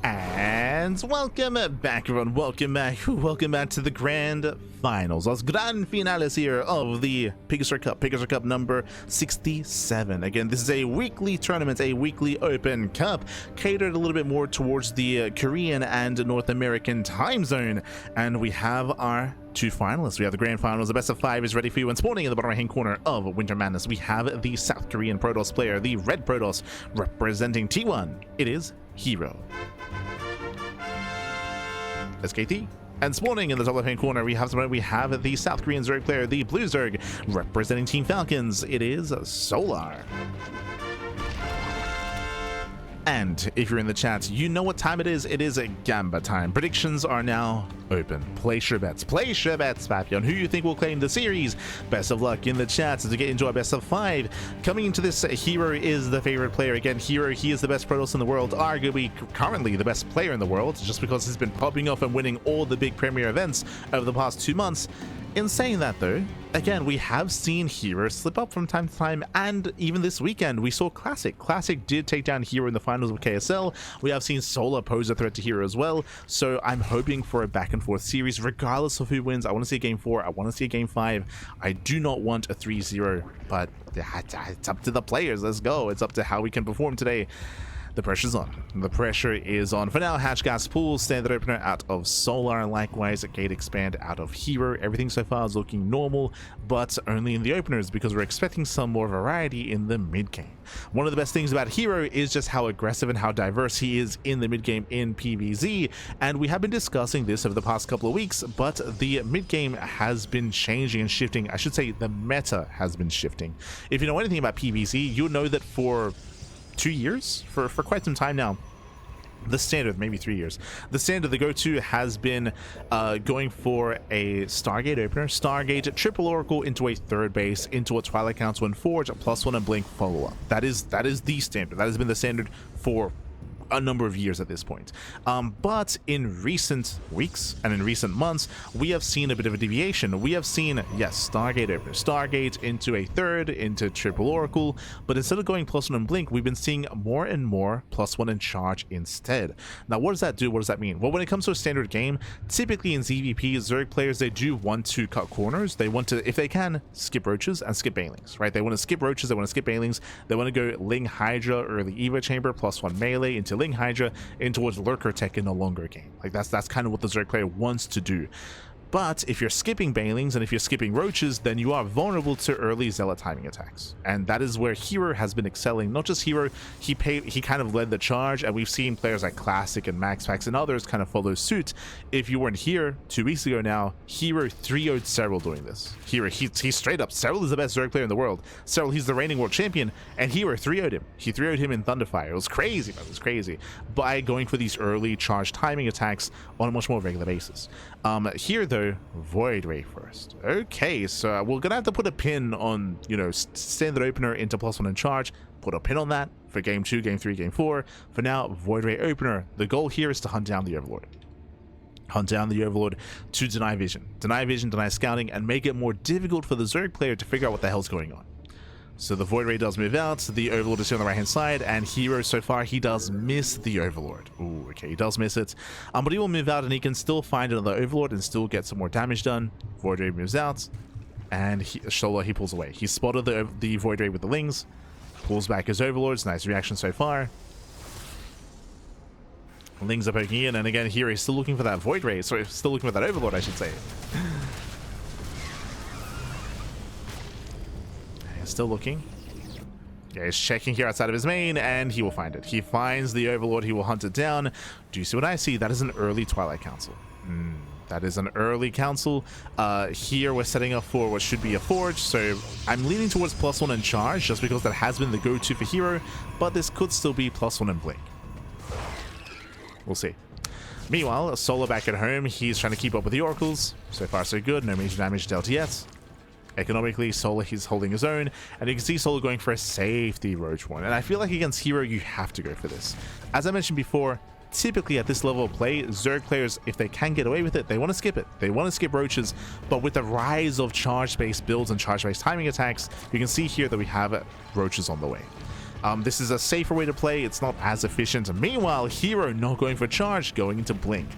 And welcome back, everyone. Welcome back to the grand finals, los grand finales here of the PiGosaur Cup number 67. Again, this is a weekly tournament, a weekly open cup, catered a little bit more towards the Korean and North American time zone. And we have our two finalists. We have the grand finals. The best of 5 is ready for you. And spawning in the bottom right hand corner of Winter Madness, we have the South Korean Protoss player, the Red Protoss, representing T1. It is herO. SKT. And spawning in the top left hand corner, we have the South Korean Zerg player, the Blue Zerg, representing Team Falcons. It is Solar. And if you're in the chat, you know what time it is. It is a Gamba time. Predictions are now open. Place your bets. Place your bets, Papillon. Who you think will claim the series? Best of luck in the chat to get into our best of 5. Coming into this, herO is the favorite player. Again, herO, he is the best Protoss in the world, arguably currently the best player in the world, just because he's been popping off and winning all the big premier events over the past 2 months. In saying that, though, again, we have seen herO slip up from time to time, and even this weekend we saw Classic. Classic did take down herO in the finals of KSL. We have seen Solar pose a threat to herO as well, so I'm hoping for a back and forth series regardless of who wins. I want to see a game 4, I want to see a game 5. I do not want a 3-0, but it's up to the players. Let's go. It's up to how we can perform today. The pressure's on. The pressure is on. For now, Hatch Gas Pool, standard opener out of Solar. Likewise, a Gate Expand out of herO. Everything so far is looking normal, but only in the openers because we're expecting some more variety in the mid game. One of the best things about herO is just how aggressive and how diverse he is in the mid game in PvZ, and we have been discussing this over the past couple of weeks, but the mid game has been changing and shifting. I should say the meta has been shifting. If you know anything about PvZ, you'll know that for 2 years, for quite some time now, the standard, maybe 3 years, the standard, the go-to has been going for a Stargate opener, Stargate, triple Oracle into a third base, into a Twilight Council and Forge, a +1 and Blink follow-up. That is the standard. That has been the standard for a number of years at this point, but in recent weeks and in recent months we have seen a bit of a deviation. We have seen, yes, Stargate opener, Stargate into a third, into triple Oracle, but instead of going +1 and Blink, we've been seeing more and more +1 and Charge instead. Now what does that do? What does that mean? Well, when it comes to a standard game, typically in ZVP, Zerg players, they do want to cut corners. They want to, if they can, skip Roaches and skip Banelings, right? They want to skip Roaches, they want to skip Banelings, they want to go Ling Hydra or the Evo Chamber +1 melee into Ling Hydra in towards Lurker Tech in a longer game. Like that's kind of what the Zerg player wants to do. But if you're skipping Banelings and if you're skipping Roaches, then you are vulnerable to early Zealot timing attacks. And that is where herO has been excelling. Not just herO, he kind of led the charge, and we've seen players like Classic and MaxPax and others kind of follow suit. If you weren't here 2 weeks ago now, herO 3-0'd Serral doing this. herO, he straight up, Serral is the best Zerg player in the world. Serral, he's the reigning world champion, and herO 3-0'd him. He 3-0'd him in Thunderfire. It was crazy, man. It was crazy. By going for these early charge timing attacks on a much more regular basis. Here though, Void Ray first. Okay, so we're gonna have to put a pin on, you know, standard opener into +1 and Charge. Put a pin on that for game 2, game 3, game 4. For now, Void Ray opener. The goal here is to hunt down the Overlord. Hunt down the Overlord to deny vision, deny scouting, and make it more difficult for the Zerg player to figure out what the hell's going on. So the Void Ray does move out, the Overlord is here on the right hand side, and herO so far, he does miss the Overlord. Ooh, okay, he does miss it. But he will move out and he can still find another Overlord and still get some more damage done. Void Ray moves out, and Solar, he pulls away. He spotted the Void Ray with the Lings, pulls back his Overlords. Nice reaction so far. Lings are poking in, and again, here he's still looking for that Void Ray. Sorry, still looking for that Overlord, I should say. Still looking. Yeah, he's checking here outside of his main, and he will find it. He finds the Overlord, he will hunt it down. Do you see what I see? That is an early Twilight Council. That is an early council. Here we're setting up for what should be a Forge, so I'm leaning towards +1 and Charge, just because that has been the go-to for herO, but this could still be +1 and Blink. We'll see. Meanwhile, Solar back at home, he's trying to keep up with the Oracles. So far so good, no major damage dealt yet. Economically, Solar, he's holding his own, and you can see Solar going for a safety Roach one. And I feel like against herO, you have to go for this. As I mentioned before, typically at this level of play, Zerg players, if they can get away with it, they want to skip it. They want to skip Roaches, but with the rise of charge-based builds and charge-based timing attacks, you can see here that we have Roaches on the way. This is a safer way to play. It's not as efficient. Meanwhile, herO not going for charge, going into blink.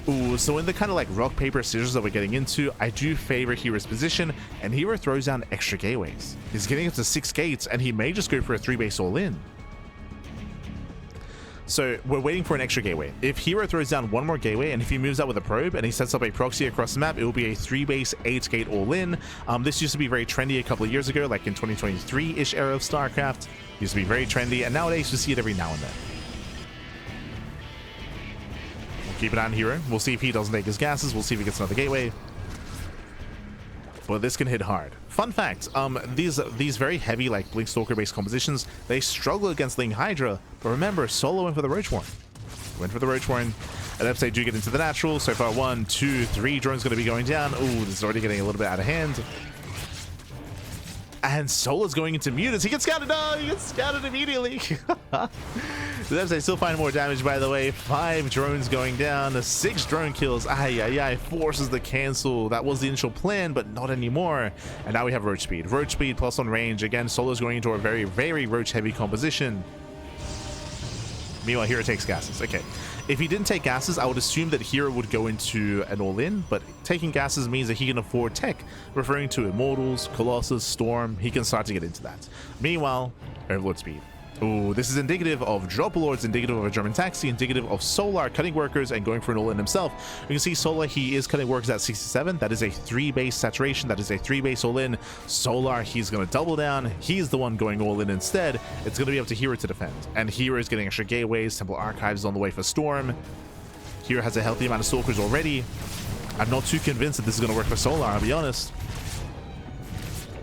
Ooh, so in the kind of like rock, paper, scissors that we're getting into, I do favor herO's position, and herO throws down extra gateways. He's getting up to 6 gates, and he may just go for a 3-base all-in. So we're waiting for an extra gateway. If herO throws down one more gateway, and if he moves out with a probe and he sets up a proxy across the map, it will be a 3-base 8-gate all-in. This used to be very trendy a couple of years ago, like in 2023-ish era of StarCraft. Used to be very trendy, and nowadays we see it every now and then. We'll keep it on herO. We'll see if he doesn't take his gases. We'll see if he gets another gateway. But this can hit hard. Fun fact, these very heavy, like, Blink Stalker-based compositions, they struggle against Ling Hydra, but remember, Solo went for the Roach Warren. Went for the Roach Warren. And if they do get into the natural, so far 1, 2, 3 drones going to be going down. Ooh, this is already getting a little bit out of hand. And Solo's going into mutants. He gets scouted. Oh, he gets scouted immediately. They still find more damage, by the way. 5 drones going down. 6 drone kills. Ay. Forces the cancel. That was the initial plan, but not anymore. And now we have Roach Speed. Roach Speed plus on range. Again, Solo's going into a very, very Roach heavy composition. Meanwhile, herO takes gases. Okay. If he didn't take gases, I would assume that herO would go into an all-in, but taking gases means that he can afford tech, referring to Immortals, Colossus, Storm. He can start to get into that. Meanwhile, Overlord Speed. Ooh, this is indicative of Drop Lords, indicative of a German taxi, indicative of Solar cutting workers and going for an all-in himself. You can see Solar, he is cutting workers at 67. That is a 3-base saturation. That is a 3-base all-in. Solar, he's going to double down. He's the one going all-in instead. It's going to be up to herO to defend. And herO is getting extra gateways. Temple Archives is on the way for Storm. herO has a healthy amount of Stalkers already. I'm not too convinced that this is going to work for Solar, I'll be honest.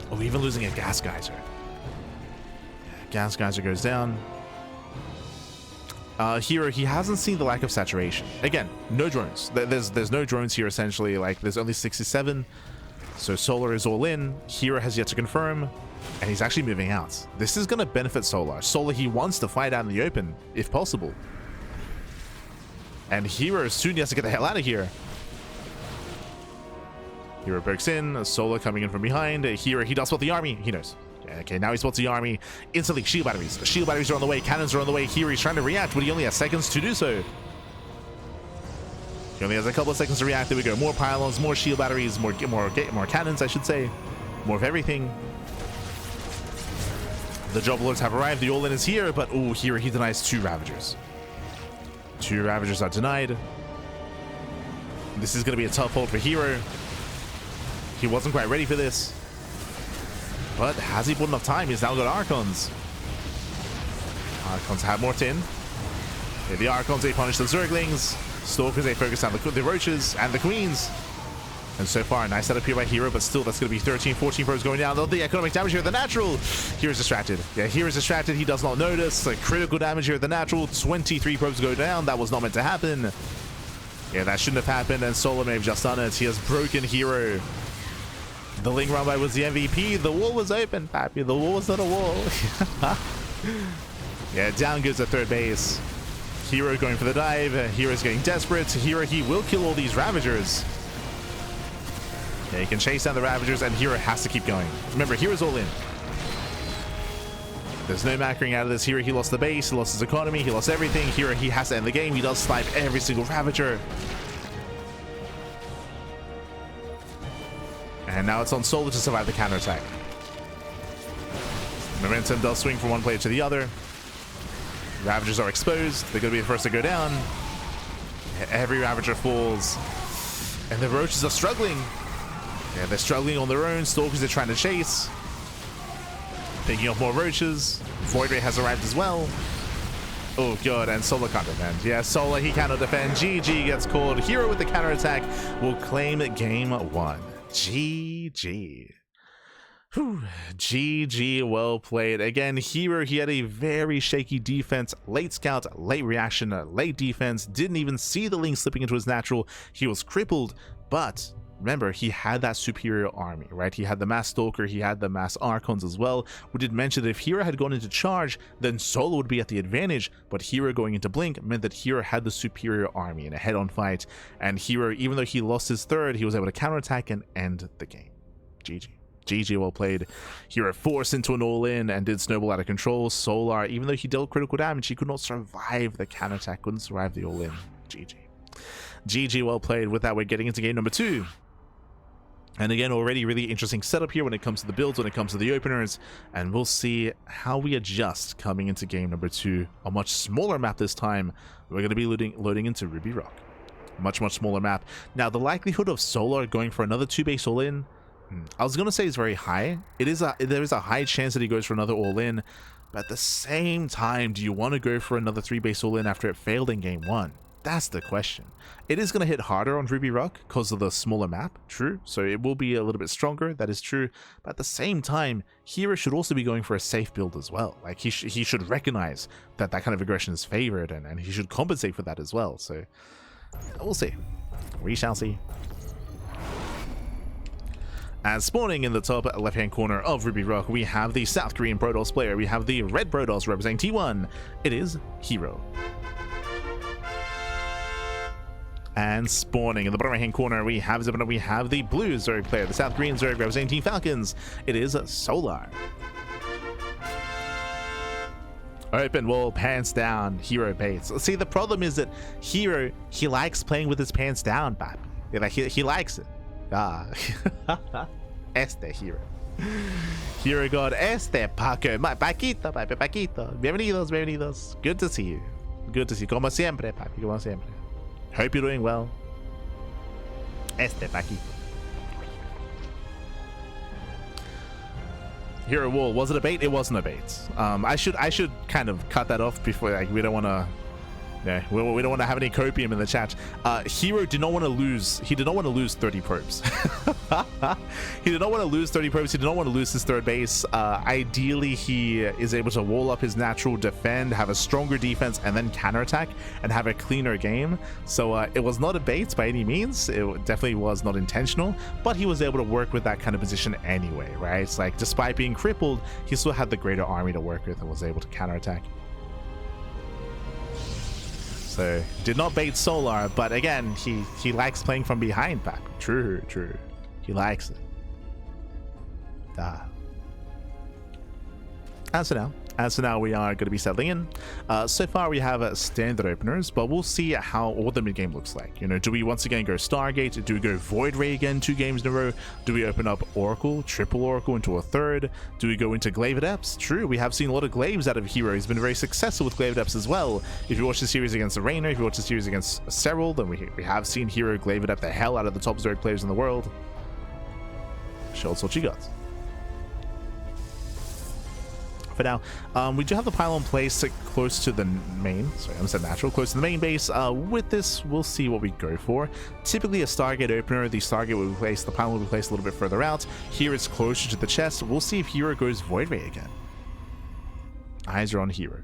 Oh, even losing a Gas Geyser. Gas Geyser goes down. herO, he hasn't seen the lack of saturation. Again, no drones. There's no drones here, essentially. Like, there's only 67. So Solar is all in. herO has yet to confirm. And he's actually moving out. This is going to benefit Solar. Solar, he wants to fight out in the open, if possible. And herO soon has to get the hell out of here. herO breaks in. Solar coming in from behind. herO, he does spot the army. He knows. Okay, now he spots the army. Instantly, shield batteries. Shield batteries are on the way. Cannons are on the way. herO's trying to react, but he only has seconds to do so. He only has a couple of seconds to react. There we go. More pylons, more shield batteries, more cannons, I should say. More of everything. The Job Lords have arrived. The all-in is here, but ooh, herO, he denies 2 Ravagers. 2 Ravagers are denied. This is going to be a tough hold for herO. He wasn't quite ready for this. But has he put enough time? He's now got Archons. Archons have more tin. Okay, the Archons, they punish the Zerglings. Stalkers, they focus on the Roaches and the Queens. And so far, a nice setup here by herO, but still, that's going to be 13, 14 probes going down. The economic damage here at the natural. herO's distracted. Yeah, herO's distracted. He does not notice. Like, critical damage here at the natural. 23 probes go down. That was not meant to happen. Yeah, that shouldn't have happened, and Solar may have just done it. He has broken herO. The Ling Rumbai was the MVP. The wall was open, Pappy. The wall was not a wall. Yeah, down goes the 3rd base. herO going for the dive. herO's getting desperate. herO, he will kill all these Ravagers. Yeah, he can chase down the Ravagers, and herO has to keep going. Remember, herO's all in. There's no macroing out of this. herO, he lost the base. He lost his economy. He lost everything. herO, he has to end the game. He does snipe every single Ravager. And now it's on Solar to survive the counterattack. Momentum does swing from one player to the other. Ravagers are exposed. They're going to be the first to go down. Every Ravager falls. And the Roaches are struggling. Yeah, they're struggling on their own. Stalkers are trying to chase. Picking up more Roaches. Void Ray has arrived as well. Oh, God, and Solar can't defend. Yeah, Solar, he cannot defend. GG gets called. herO with the counterattack will claim game 1. GG. Whew. GG, well played. Again, herO, he had a very shaky defense. Late scout, late reaction, late defense. Didn't even see the Ling slipping into his natural. He was crippled, but remember, he had that superior army, right? He had the mass Stalker, he had the mass Archons as well. We did mention that if herO had gone into charge, then Solo would be at the advantage, but herO going into blink meant that herO had the superior army in a head-on fight, and herO, even though he lost his 3rd, he was able to counterattack and end the game. GG. GG, well played. herO forced into an all-in and did snowball out of control. Solar, even though he dealt critical damage, he could not survive the counterattack, couldn't survive the all-in. GG. GG, well played. With that, we're getting into game number 2. And again, already really interesting setup here when it comes to the builds, when it comes to the openers, and we'll see how we adjust coming into game number 2. A much smaller map this time. We're going to be loading into Ruby Rock. Much smaller map. Now, the likelihood of Solar going for another 2-base all-in, I was going to say is very high. There is a high chance that he goes for another all-in, but at the same time, do you want to go for another 3-base all-in after it failed in game 1? That's the question. It is going to hit harder on Ruby Rock because of the smaller map, true. So it will be a little bit stronger, that is true. But at the same time, herO should also be going for a safe build as well. Like he should recognize that kind of aggression is favored, and he should compensate for that as well. So we'll see. We shall see. As spawning in the top left-hand corner of Ruby Rock, we have the South Korean Protoss player. We have the red Protoss representing T1. It is herO. And spawning in the bottom right-hand corner, we have the blue Zerg player, the South Korean Zerg representing Falcons. It is Solar. Open wall, pants down, herO baits. See, the problem is that herO, he likes playing with his pants down, papi. Like, he likes it. Ah. Este herO. herO God, este Paco. Paquito, papi, Paquito. Bienvenidos. Good to see you. Good to see you. Como siempre, papi, como siempre. Hope you're doing well. Este Paquito. herO wall, was it a bait? It wasn't a bait. I should kind of cut that off before, like, we don't want to. Yeah, we don't want to have any copium in the chat. herO did not want to lose. He did not want to lose 30 probes. He did not want to lose 30 probes. He did not want to lose his third base. Ideally, he is able to wall up his natural defend, have a stronger defense, and then counterattack and have a cleaner game. So it was not a bait by any means. It definitely was not intentional, but he was able to work with that kind of position anyway, right? It's like, despite being crippled, he still had the greater army to work with and was able to counterattack. So, did not bait Solar, but again, he likes playing from behind, papi. True. He likes it. As for now, we are going to be settling in. So far, we have standard openers, but we'll see how all the mid game looks like. You know, do we once again go Stargate? Do we go Void Ray again 2 games in a row? Do we open up Oracle, triple Oracle into a third? Do we go into Glaive Adepts? True, we have seen a lot of Glaives out of herO. He's been very successful with Glaive Adepts as well. If you watch the series against Arena, if you watch the series against Serral, then we have seen herO Glaive Adept the hell out of the top Zerg players in the world. Show us what you got. For now, we do have the pylon placed close to the main. Sorry, I said natural, close to the main base. With this, we'll see what we go for. Typically, a Stargate opener, the Stargate will be placed, the pylon will be placed a little bit further out. Here, it's closer to the chest. We'll see if herO goes Void Ray again. Eyes are on herO.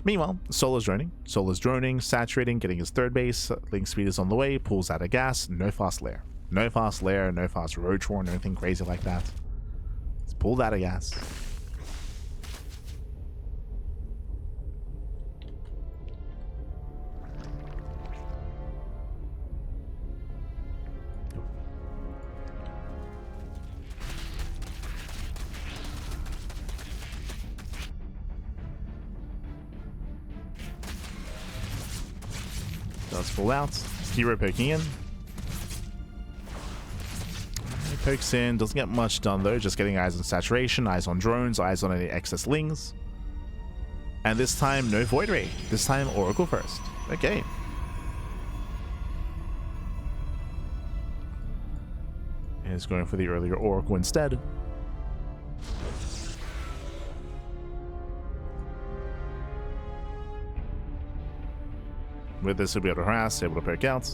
Meanwhile, Solar's droning, saturating, getting his third base. Link speed is on the way, pulls out of gas. No fast lair, no fast roach warren, anything crazy like that. It's pulled out of gas. Does pull out. herO poking in. He pokes in, doesn't get much done though, just getting eyes on saturation, eyes on drones, eyes on any excess lings. And this time, no Void Ray. This time, Oracle first. Okay. He's going for the earlier Oracle instead. With this, he'll be able to harass, able to poke out.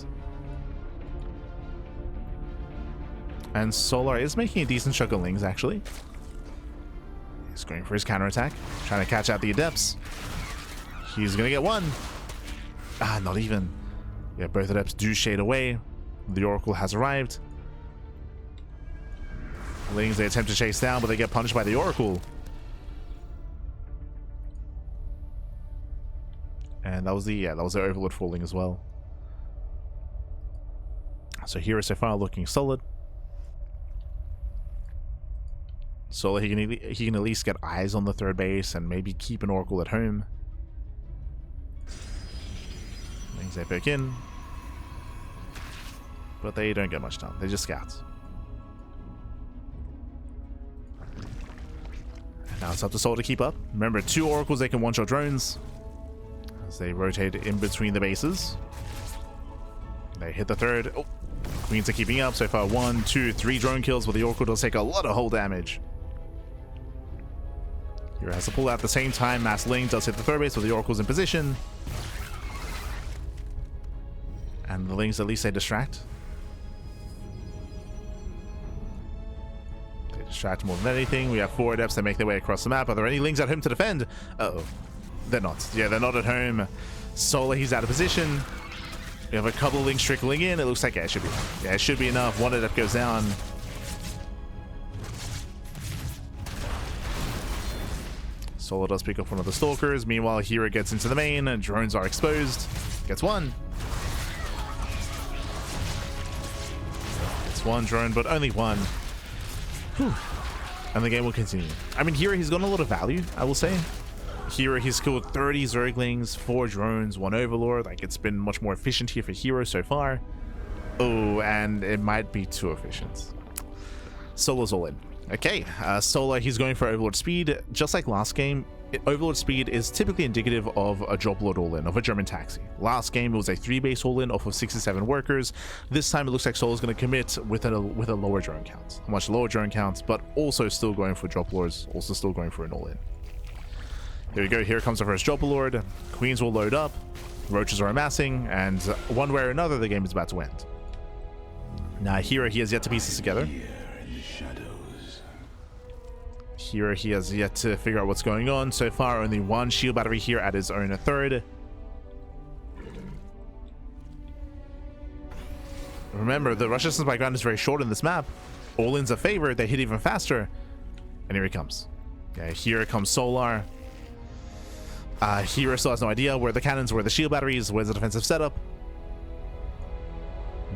And Solar is making a decent chunk of lings, actually. He's going for his counterattack, trying to catch out the Adepts. He's going to get one. Ah, not even. Yeah, both Adepts do shade away. The Oracle has arrived. Lings they attempt to chase down, but they get punished by the Oracle. And that was the Overlord falling as well. So herO so far looking solid. So he can at least get eyes on the third base and maybe keep an Oracle at home. Things they poke in, but they don't get much done. They just scout. Now it's up to Soul to keep up. Remember, 2 Oracles, they can one-shot drones as they rotate in between the bases. They hit the third. Oh, Queens are keeping up so far. 1, 2, 3 drone kills, but the Oracle does take a lot of hull damage. Here has to pull out at the same time. Mass Link does hit the third base with the Oracle's in position. And the Lings, at least they distract. They distract more than anything. We have 4 Adepts that make their way across the map. Are there any Lings at home to defend? Uh-oh. They're not. Yeah, they're not at home. Solar, he's out of position. We have a couple of Lings trickling in. It looks like, yeah, it should be enough. Yeah, it should be enough. 1 Adept goes down. Solar does pick up one of the Stalkers. Meanwhile, herO gets into the main. And drones are exposed. Gets 1. It's 1 drone, but only 1. Whew. And the game will continue. I mean, herO, he's got a lot of value, I will say. herO, he's killed 30 Zerglings, 4 drones, 1 Overlord. Like, it's been much more efficient here for herO so far. Oh, and it might be too efficient. Solar's all in. Okay, Solar, he's going for Overlord speed. Just like last game, Overlord speed is typically indicative of a Joblord all-in, of a German taxi. Last game, it was a 3-base all-in off of 67 workers. This time, it looks like Solar's going to commit with a lower drone count. A much lower drone count, but also still going for Joblords, also still going for an all-in. Here we go, here comes the first Joblord. Queens will load up, Roaches are amassing, and one way or another, the game is about to end. Now, herO, he has yet to piece this together. herO, he has yet to figure out what's going on. So far, only 1 shield battery here at his own third. Remember, the rush distance by ground is very short in this map. All-ins are favored. They hit even faster. And here he comes. Yeah, here comes Solar. herO still has no idea where the cannons, where the shield batteries, where's the defensive setup.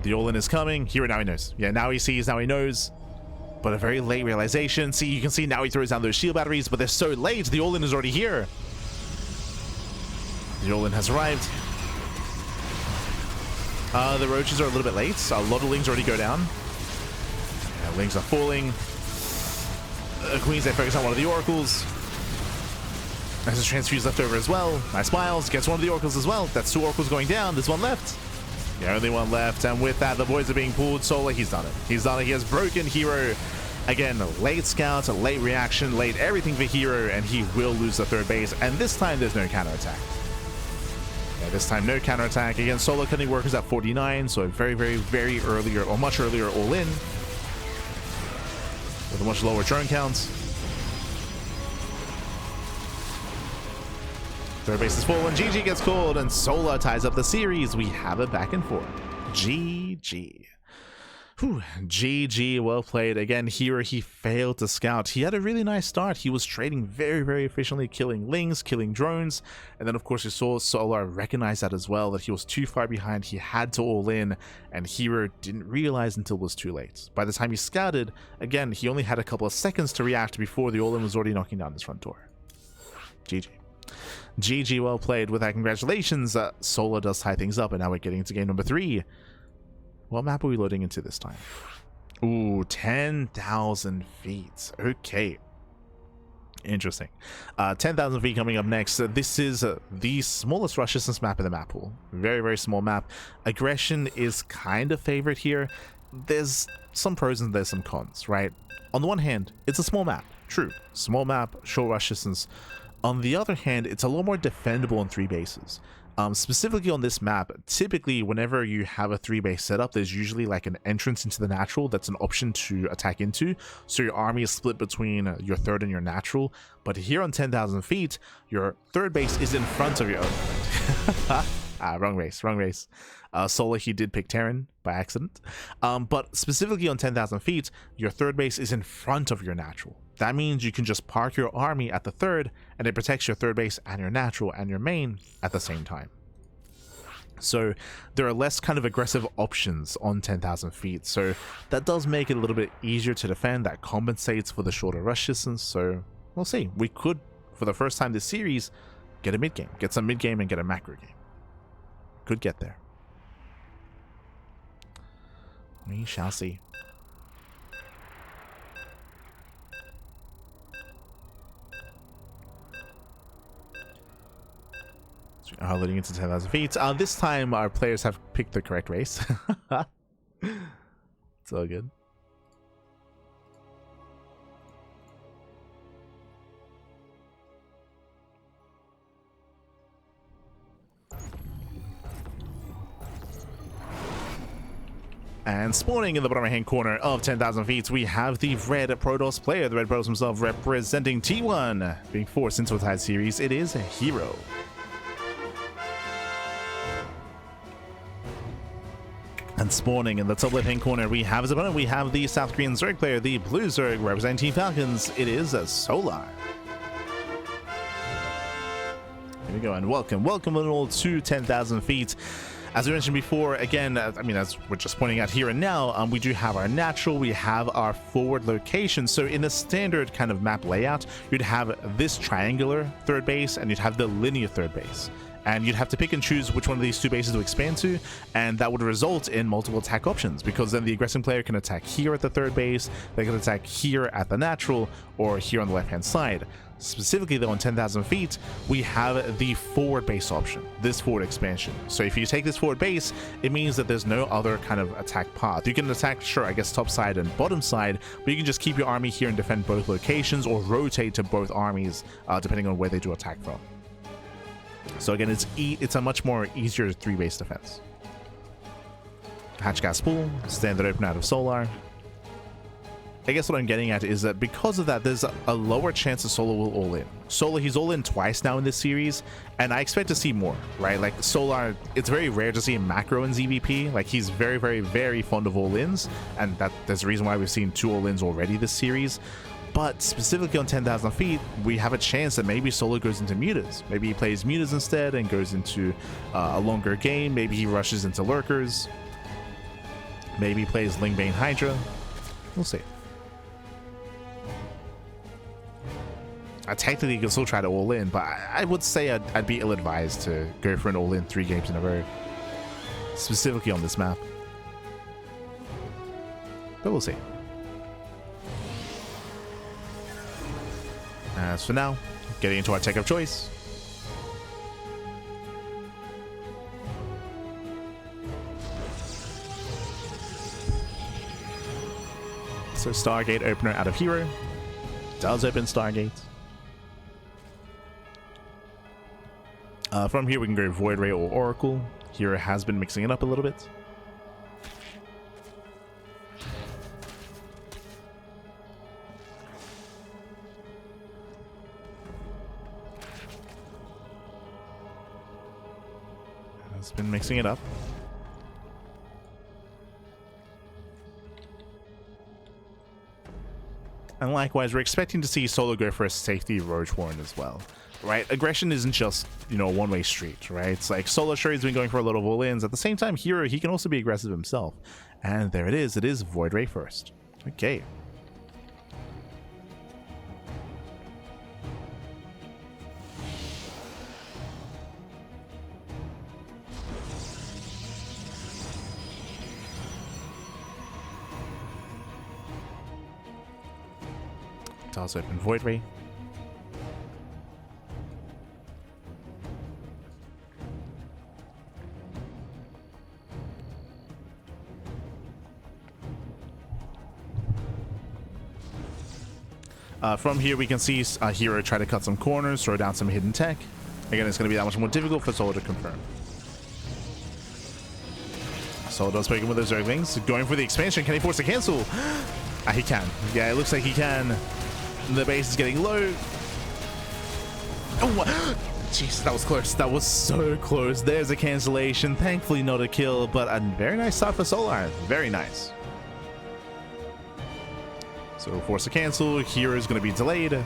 The all-in is coming. herO, now he knows. Yeah, now he sees, now he knows. But a very late realization. See, you can see now he throws down those shield batteries, but they're so late. The all-in is already here. The all-in has arrived. The Roaches are a little bit late. A lot of Lings already go down. Yeah, Lings are falling. Queens, they focus on one of the Oracles. There's a Transfuse left over as well. Nice Miles. Gets one of the Oracles as well. That's 2 Oracles going down. There's 1 left. Yeah, only 1 left, and with that, the boys are being pulled. Solar, he's done it. He's done it. He has broken herO. Again, late scout, a late reaction, late everything for herO, and he will lose the third base. And this time, there's no counterattack. Yeah, this time, no counterattack. Again, Solar cutting workers at 49, so a very, very, very earlier, or much earlier all-in. With a much lower drone count. Third base is full, and GG gets called, and Solar ties up the series. We have it back and forth. GG. Whew, GG, well played. Again, herO, he failed to scout. He had a really nice start. He was trading very, very efficiently, killing Lings, killing drones. And then, of course, you saw Solar recognize that as well, that he was too far behind. He had to all in, and herO didn't realize until it was too late. By the time he scouted, again, he only had a couple of seconds to react before the all-in was already knocking down his front door. GG. GG, well played. With that, congratulations. Solar does tie things up, and now we're getting into game number 3. What map are we loading into this time? Ooh, 10,000 feet. Okay. Interesting. 10,000 feet coming up next. This is the smallest rush distance map in the map pool. Very, very small map. Aggression is kind of favored here. There's some pros and there's some cons, right? On the one hand, it's a small map. True. Small map, short rush distance. On the other hand, it's a lot more defendable on 3 bases. Specifically on this map, typically whenever you have a 3-base setup, there's usually like an entrance into the natural that's an option to attack into. So your army is split between your third and your natural. But here on 10,000 feet, your third base is in front of your own. Wrong race, wrong race. Solar, he did pick Terran by accident. But specifically on 10,000 feet, your third base is in front of your natural. That means you can just park your army at the third, and it protects your third base and your natural and your main at the same time. So there are less kind of aggressive options on 10,000 feet. So that does make it a little bit easier to defend. That compensates for the shorter rush distance. So we'll see. We could, for the first time this series, get a mid game, get some mid game and get a macro game. Could get there. We shall see. Leading into 10,000 feet. This time our players have picked the correct race. It's all good. And spawning in the bottom right hand corner of 10,000 feet, we have the red Protoss player, the red Protoss himself representing T1. Being forced into a tied series, it is herO. And spawning in the top left hand corner, we have his opponent. We have the South Korean Zerg player, the blue Zerg representing Team Falcons. It is a Solar. Here we go, and welcome all to 10,000 feet. As we mentioned before, again, I mean, as we're just pointing out here and now, we do have our natural, we have our forward location. So in a standard kind of map layout, you'd have this triangular third base and you'd have the linear third base. And you'd have to pick and choose which one of these two bases to expand to, and that would result in multiple attack options, because then the aggressing player can attack here at the third base, they can attack here at the natural, or here on the left-hand side. Specifically though, on 10,000 feet, we have the forward base option, this forward expansion. So if you take this forward base, it means that there's no other kind of attack path. You can attack, sure, I guess top side and bottom side, but you can just keep your army here and defend both locations, or rotate to both armies, depending on where they do attack from. So again, it's a much more easier three-base defense. Hatch gas pool, standard open out of Solar. I guess what I'm getting at is that because of that, there's a lower chance that Solar will all in. Solar, he's all in twice now in this series, and I expect to see more, right? Like Solar, it's very rare to see a macro in ZVP. Like he's very, very, very fond of all-ins, and there's a reason why we've seen 2 all-ins already this series. But specifically on 10,000 feet, we have a chance that maybe Solar goes into mutas. Maybe he plays mutas instead and goes into a longer game. Maybe he rushes into lurkers. Maybe he plays Lingbane Hydra. We'll see. Technically, you can still try to all in, but I would say I'd be ill-advised to go for an all-in 3 games in a row. Specifically on this map. But we'll see. As for now, getting into our tech of choice. So Stargate opener out of herO. Does open Stargate. From here we can go Void Ray or Oracle. herO has been mixing it up a little bit. Has been mixing it up. And likewise, we're expecting to see Solar go for a safety Roach Warren as well, right? Aggression isn't just, you know, a one-way street, right? It's like Solar, sure, he's been going for a lot of all-ins. At the same time, herO, he can also be aggressive himself. And there it is Void Ray first. Okay. Does open Void Ray. From here we can see herO try to cut some corners, throw down some hidden tech. Again, it's going to be that much more difficult for Solar to confirm. Solar does break in with those Zerglings. Going for the expansion. Can he force a cancel? He can. Yeah, it looks like he can. The base is getting low. Oh, jeez, that was close. That was so close. There's a cancellation. Thankfully not a kill, but a very nice start for Solar. Very nice. So force a cancel. herO is going to be delayed.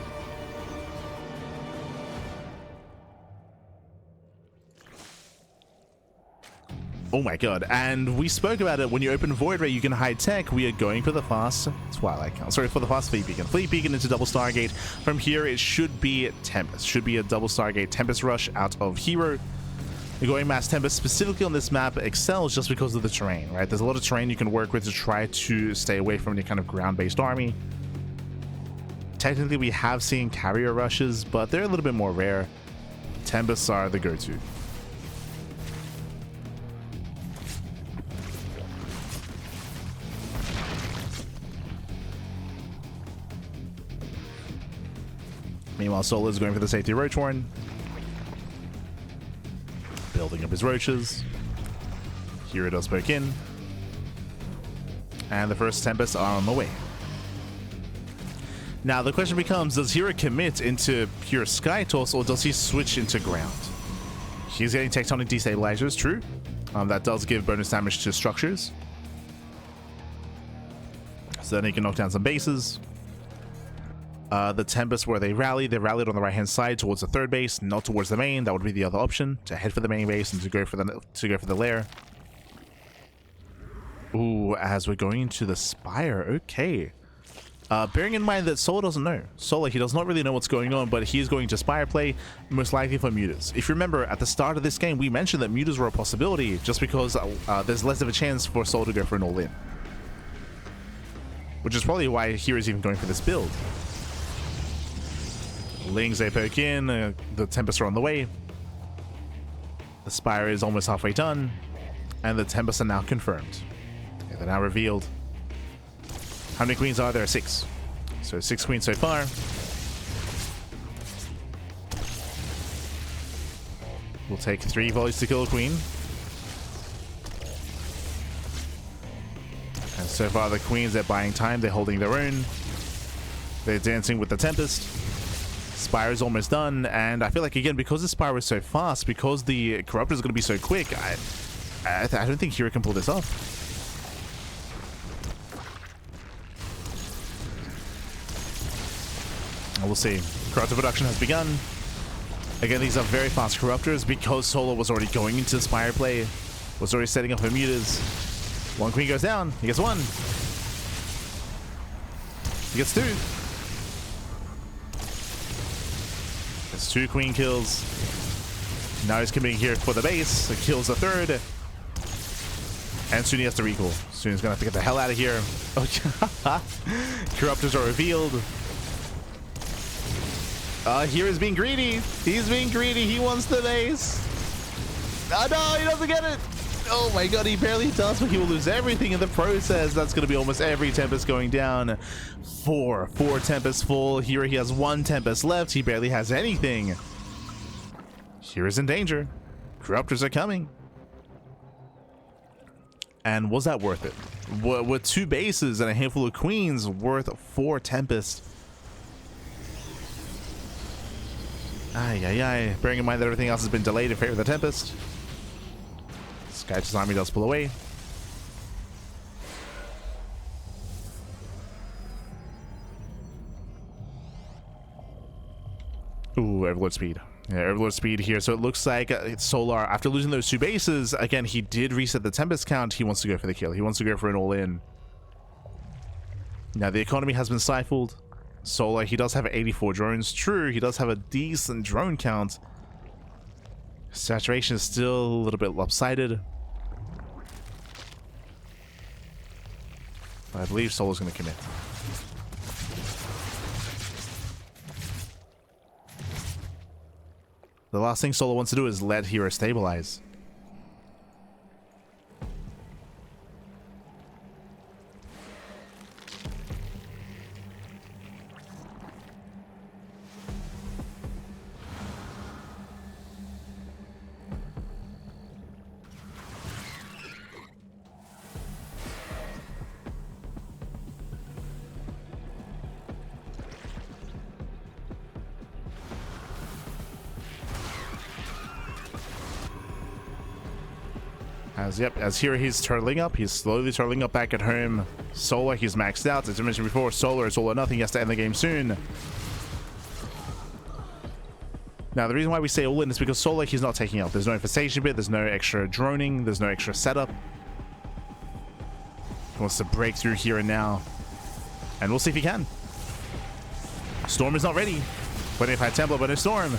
Oh my god, and we spoke about it. When you open Void Ray, you can hide tech. We are going for the fast Twilight Count. Sorry, for the fast Fleet Beacon. Fleet Beacon into double Stargate. From here, it should be Tempest. Should be a double Stargate Tempest rush out of herO. The going mass Tempest specifically on this map excels just because of the terrain, right? There's a lot of terrain you can work with to try to stay away from any kind of ground-based army. Technically, we have seen carrier rushes, but they're a little bit more rare. Tempests are the go-to. Meanwhile, Solar is going for the safety Roach Warren. Building up his roaches. herO does poke in. And the first Tempests are on the way. Now, the question becomes, does herO commit into pure Sky Toss, or does he switch into ground? He's getting Tectonic Destabilizers, true. That does give bonus damage to structures. So then he can knock down some bases. The Tempest, where they rallied on the right-hand side towards the third base, not towards the main. That would be the other option, to head for the main base and to go for the lair. Ooh, as we're going into the Spire, okay. Bearing in mind that Solar doesn't know. Solar, he does not really know what's going on, but he is going to Spire play, most likely for Mutas. If you remember, at the start of this game, we mentioned that Mutas were a possibility, just because there's less of a chance for Solar to go for an all-in. Which is probably why hero's even going for this build. Lings, they poke in, the Tempests are on the way. The Spire is almost halfway done, and the Tempests are now confirmed. Okay, they're now revealed. How many queens are there? 6. So 6 queens so far. We'll take 3 volleys to kill a queen. And so far the queens, they're buying time, they're holding their own. They're dancing with the Tempest. Spire is almost done, and I feel like, again, because the Spire was so fast, because the Corruptor is going to be so quick, I don't think herO can pull this off. We'll see. Corruptor production has begun. Again, these are very fast Corruptors because Solar was already going into Spire play, was already setting up her Mutas. 1 queen goes down. He gets 1. He gets 2. Gets 2 queen kills. Now he's coming here for the base. It kills the 3rd. And soon he has to recall. Soon he's going to have to get the hell out of here. Corruptors are revealed. hero's being greedy. He's being greedy. He wants the base. Oh no, he doesn't get it. Oh my god, he barely does, but he will lose everything in the process. That's going to be almost every Tempest going down. 4 Tempests full. Here he has 1 Tempest left. He barely has anything. hero's in danger. Corruptors are coming. And was that worth it? Were 2 bases and a handful of queens worth 4 Tempests? Ay. Bearing in mind that everything else has been delayed in favor of the Tempest. Sky's army does pull away. Ooh, Overlord speed. Yeah, Overlord speed here. So it looks like Solar, after losing those 2 bases, again, he did reset the Tempest count. He wants to go for the kill. He wants to go for an all-in. Now, the economy has been stifled. Solar, he does have 84 drones. True, he does have a decent drone count. Saturation is still a little bit lopsided. I believe Solar's going to commit. The last thing Solar wants to do is let herO stabilize. As here he's turtling up. He's slowly turtling up back at home. Solar, he's maxed out. As I mentioned before, Solar is all or nothing. He has to end the game soon. Now, the reason why we say all in is because Solar, he's not taking out. There's no infestation bit, there's no extra droning, there's no extra setup. He wants to break through here and now. And we'll see if he can. Storm is not ready. 25 Templar, but no Storm.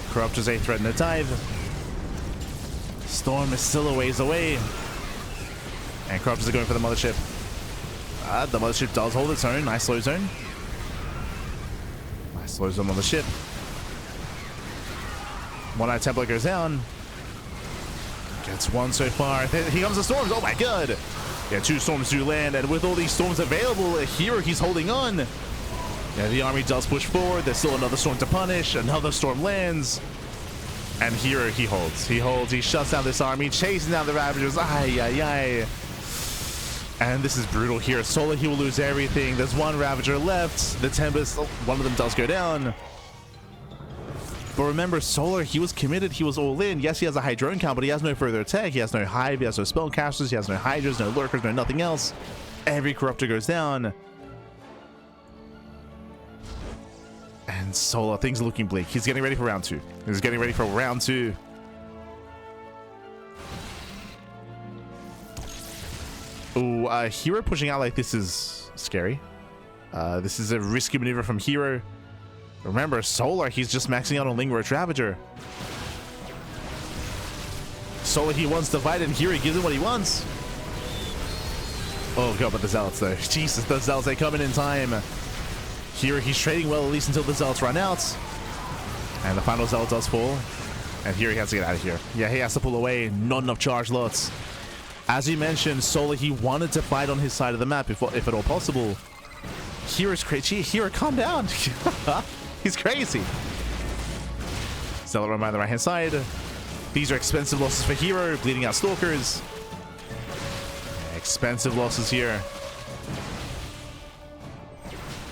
Corruptors A threaten the Tithe. Storm is still a ways away. And Corruptors are going for the Mothership. The Mothership does hold its own. Nice slow zone. Nice slow zone on the ship. One-Eyed Templar goes down. Gets one so far. Here comes the Storms. Oh my god. Yeah, 2 Storms do land. And with all these Storms available, here he's holding on. Yeah, the army does push forward. There's still another Storm to punish. Another Storm lands. And here he holds. He holds. He shuts down this army, chasing down the Ravagers. Ay, ay, ay. And this is brutal here. Solar, he will lose everything. There's one Ravager left. The Tempest, one of them does go down. But remember, Solar, he was committed. He was all in. Yes, he has a high drone count, but he has no further attack. He has no Hive. He has no Spellcasters. He has no Hydras, no Lurkers, no nothing else. Every Corruptor goes down. And Solar, things are looking bleak. He's getting ready for round 2. He's getting ready for round 2. Ooh, herO pushing out like this is scary. This is a risky maneuver from herO. Remember, Solar, he's just maxing out on Lingroach Ravager. Solar, he wants to fight, and herO gives him what he wants. Oh god, but the Zealots though. Jesus, the Zealots, they come in time. Here he's trading well, at least until the Zealots run out. And the final Zealot does fall. And here he has to get out of here. Yeah, he has to pull away. Not enough charge lots. As you mentioned, Solar, he wanted to fight on his side of the map if at all possible. Hero's crazy. Hero, calm down. He's crazy. Zealot run by the right hand side. These are expensive losses for herO. Bleeding out Stalkers. Expensive losses here.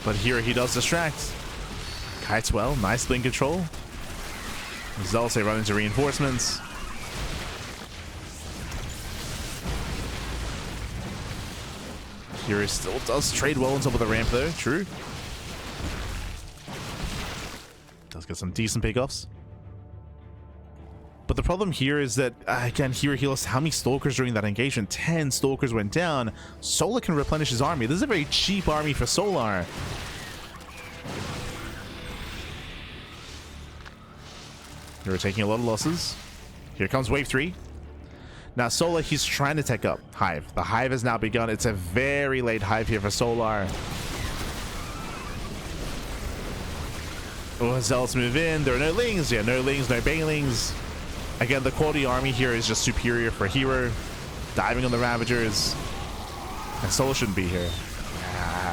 But here he does distract. Kites well. Nice blink control. Zealots, they run into reinforcements. Here he still does trade well on top of the ramp though. True. Does get some decent pickoffs. But the problem here is that, again, here he lost how many Stalkers during that engagement? 10 Stalkers went down. Solar can replenish his army. This is a very cheap army for Solar. You're taking a lot of losses. Here comes wave 3. Now, Solar, he's trying to take up Hive. The Hive has now begun. It's a very late Hive here for Solar. Oh, Zealots move in. There are no Lings. Yeah, no Lings, no Banelings. Again, the quality army here is just superior for herO. Diving on the Ravagers. And Solar shouldn't be here.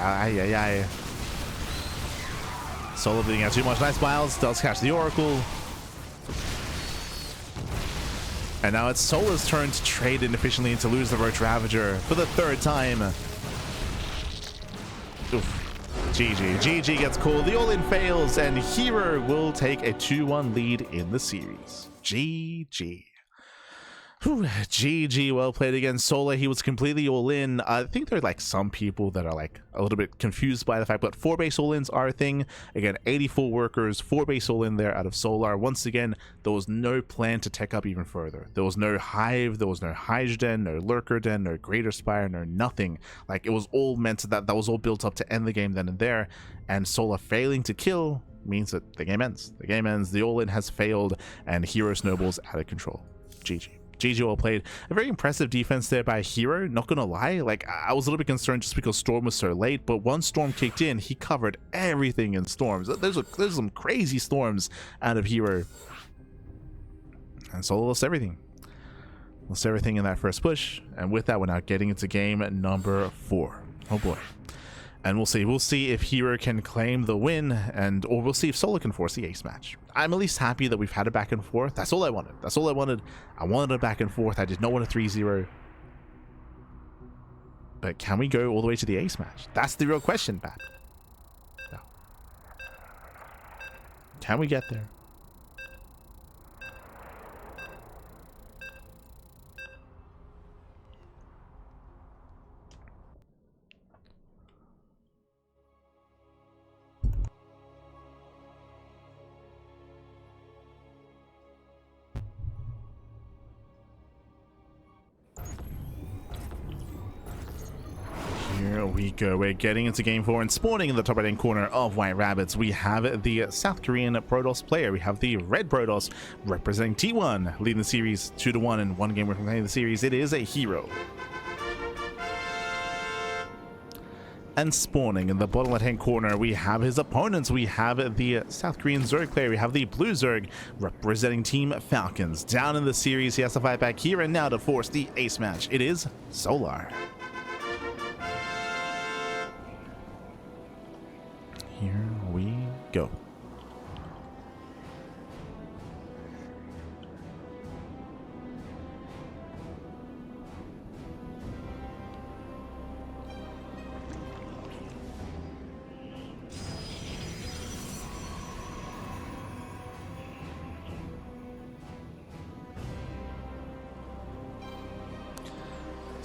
Ay, ay, ay. Solar bleeding out too much. Nice miles. Does catch the Oracle. And now it's Solar's turn to trade inefficiently and to lose the Roach Ravager for the 3rd time. Oof. GG. GG gets called. The all-in fails, and herO will take a 2-1 lead in the series. GG. Whew, GG, well played against Solar. He was completely all in. I think there are like some people that are like a little bit confused by the fact, but 4 base all ins are a thing. Again, 84 workers, 4 base all in there out of Solar. Once again, there was no plan to tech up even further. There was no Hive, there was no Hydra Den, no Lurker Den, no Greater Spire, no nothing. Like it was all meant to that was all built up to end the game then and there. And Solar failing to kill means that the game ends. The game ends, the all in has failed, and herO snowballs out of control. GG. GG, well played. A very impressive defense there by herO, not gonna lie. Like, I was a little bit concerned just because Storm was so late, but once Storm kicked in, he covered everything in Storms. There's some crazy Storms out of herO. And Solar lost everything. Lost everything in that first push. And with that, we're now getting into game number 4. Oh boy. And we'll see if herO can claim the win, or we'll see if Solar can force the ace match. I'm at least happy that we've had a back and forth. That's all I wanted. That's all I wanted. I wanted a back and forth. I did not want a 3-0. But can we go all the way to the ace match? That's the real question, Pat. No. Can we get there? we go. We're getting into game 4 and spawning in the top right hand corner of White Rabbits. We have the South Korean Protoss player. We have the Red Protoss representing T1, leading the series 2-1 in one game. We're playing the series. It is a herO. And spawning in the bottom left hand corner, we have his opponents. We have the South Korean Zerg player. We have the Blue Zerg representing Team Falcons. Down in the series, he has to fight back here and now to force the ace match. It is Solar. Here we go.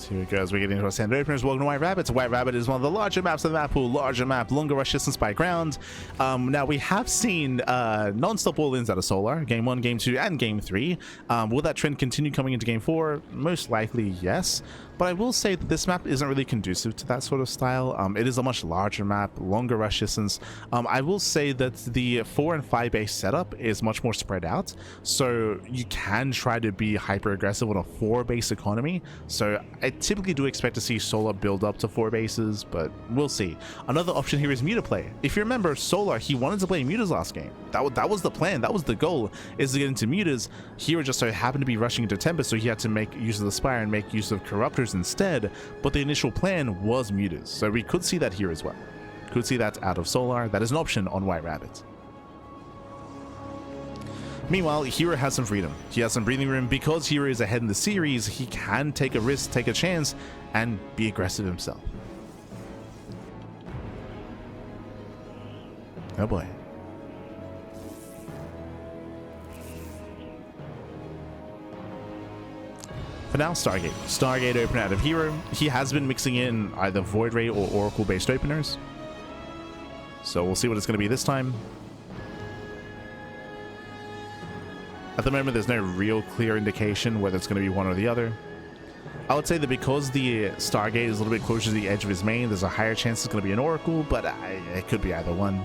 Here we go as we get into our standard openers. Welcome to White Rabbits. White Rabbit is one of the larger maps of the map pool. Larger map, longer rush distance by ground. Now we have seen non-stop all-ins out of Solar. Game 1, Game 2, and Game 3. Will that trend continue coming into Game 4? Most likely, yes. But I will say that this map isn't really conducive to that sort of style. It is a much larger map, longer rush distance. I will say that the 4 and 5 base setup is much more spread out. So you can try to be hyper aggressive on a 4 base economy. So I typically do expect to see Solar build up to 4 bases, but we'll see. Another option here is Muta play. If you remember, Solar, he wanted to play Mutas last game. That was the plan. That was the goal, is to get into Mutas. Hero just so happened to be rushing into Tempest, so he had to make use of the Spire and make use of Corruptors instead, but the initial plan was Mutas, so we could see that here as well. Could see that out of Solar. That is an option on White Rabbit. Meanwhile, herO has some freedom. He has some breathing room. Because herO is ahead in the series, he can take a risk, take a chance, and be aggressive himself. Oh boy. For now, Stargate. Stargate open out of herO. He has been mixing in either Void Ray or Oracle based openers. So we'll see what it's going to be this time. At the moment, there's no real clear indication whether it's going to be one or the other. I would say that because the Stargate is a little bit closer to the edge of his main, there's a higher chance it's going to be an Oracle, but it could be either one.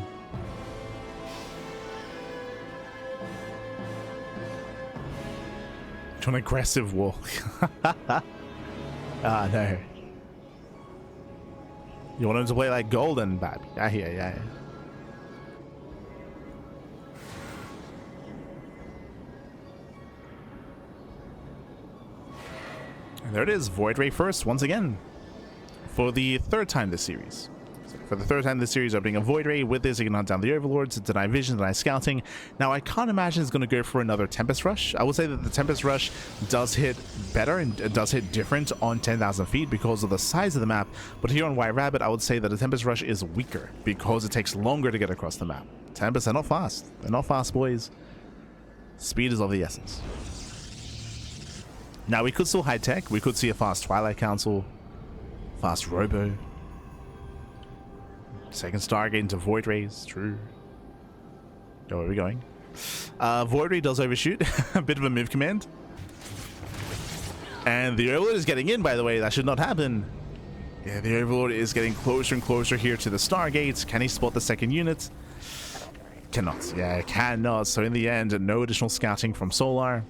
To an aggressive wall. Ah, no. You want him to play like Golden, baby. I hear ya. And there it is, Void Ray first, once again. For the third time this series. For the third time this series, opening a Void Ray. With this, you can hunt down the Overlords, deny vision, deny scouting. Now, I can't imagine it's going to go for another Tempest Rush. I would say that the Tempest Rush does hit better and does hit different on 10,000 feet because of the size of the map. But here on White Rabbit, I would say that the Tempest Rush is weaker because it takes longer to get across the map. Tempests are not fast. They're not fast, boys. Speed is of the essence. Now, we could still high tech. We could see a fast Twilight Council, fast Robo. Second Stargate into Void Rays, true. Oh, where are we going? Void Ray does overshoot. A bit of a move command. And the Overlord is getting in, by the way. That should not happen. Yeah, the Overlord is getting closer and closer here to the Stargates. Can he spot the second unit? Cannot. Yeah, cannot. So in the end, no additional scouting from Solar.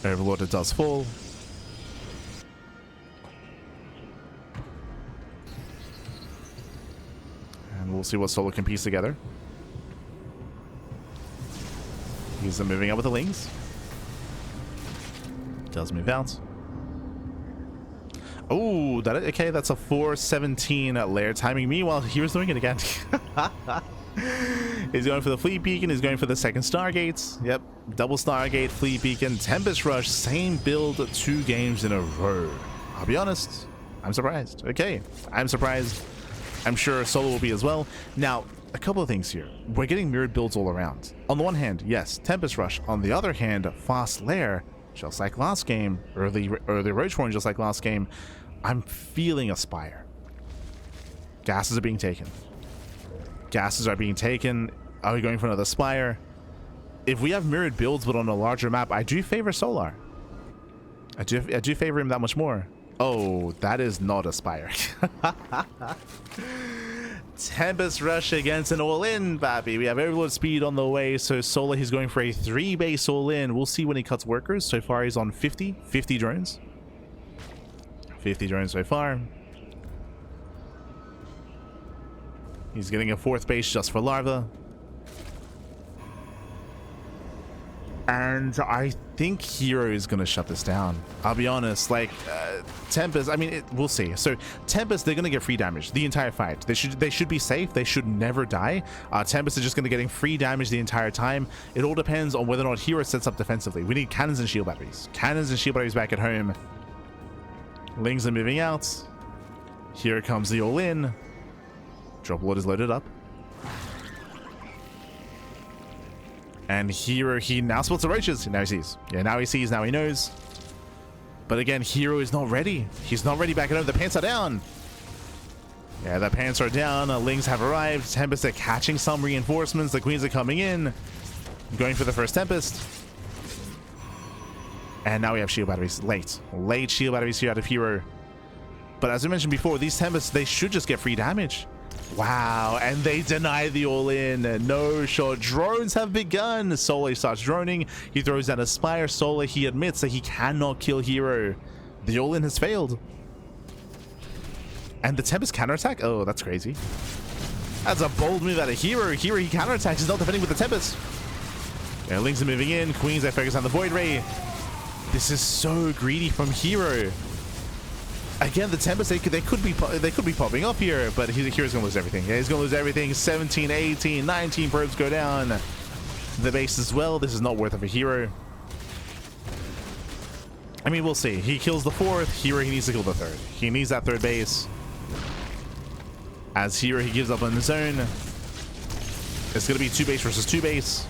Overlord does fall. And we'll see what Solar can piece together. He's moving up with the Lings. Does move out. Oh, okay, that's a 417 layer timing. Meanwhile, he was doing it again. He's going for the Fleet Beacon. He's going for the second Stargates. Yep, double Stargate, Fleet Beacon, Tempest Rush. Same build 2 games in a row. I'll be honest, I'm surprised. Okay, I'm surprised. I'm sure Solar will be as well. Now, a couple of things here. We're getting mirrored builds all around. On the one hand, yes, Tempest Rush. On the other hand, Fast Lair, just like last game, or the Roach Horn, just like last game. I'm feeling a Spire. Gases are being taken. Gases are being taken. Are we going for another Spire? If we have mirrored builds but on a larger map, I do favor Solar. I do favor him that much more. Oh, that is not a Spire. Tempest Rush against an all-in, baby. We have Overlord Speed on the way, so Solar, he's going for a 3-base all-in. We'll see when he cuts workers. So far, he's on 50 drones. 50 drones so far. He's getting a 4th base just for Larva. And I think herO is going to shut this down. I'll be honest, like, Tempest, I mean, we'll see. So, Tempest, they're going to get free damage the entire fight. They should be safe. They should never die. Tempest is just going to getting free damage the entire time. It all depends on whether or not herO sets up defensively. We need cannons and shield batteries. Cannons and shield batteries back at home. Lings are moving out. Here comes the all-in. Drop load is loaded up. And herO, he now spots the roaches. Now he sees. Yeah, now he sees, now he knows. But again, herO is not ready. He's not ready back at home. The pants are down. Yeah, the pants are down. Lings have arrived. Tempest are catching some reinforcements. The queens are coming in. Going for the first Tempest. And now we have shield batteries. Late shield batteries here out of herO. But as I mentioned before, these Tempests, they should just get free damage. Wow, and they deny the all-in. No shot. Drones have begun. Solar starts droning. He throws down a Spire. Solar, he admits that he cannot kill herO. The all-in has failed. And the Tempest counterattack? Oh, that's crazy. That's a bold move out of herO. herO, he counterattacks. He's not defending with the Tempest. Yeah, Lings are moving in. Queens, they focus on the Void Ray. This is so greedy from herO. Again, the Tempest, they could be popping up here, but hero's gonna lose everything. Yeah, he's gonna lose everything. 17, 18, 19 probes go down. The base as well. This is not worth it for herO. I mean, we'll see. He kills the 4th. herO, he needs to kill the 3rd. He needs that 3rd base. As herO, he gives up on his own. It's gonna be 2 base versus 2 base.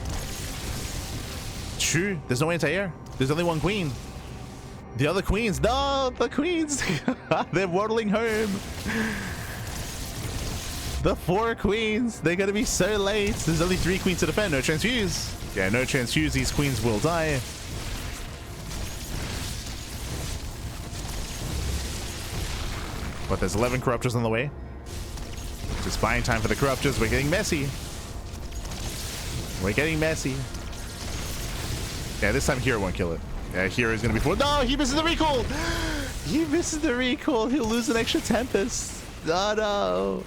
True. There's no anti-air. There's only 1 queen. The other queens, no, the queens, they're waddling home. The 4 queens, they're gonna be so late. There's only 3 queens to defend, no transfuse. Yeah, no transfuse, these queens will die. But there's 11 corruptors on the way. Just buying time for the corruptors. We're getting messy. We're getting messy. Yeah, this time herO won't kill it. Yeah, herO is going to be full. No, he misses the recall. He misses the recall. He'll lose an extra Tempest. Oh, no.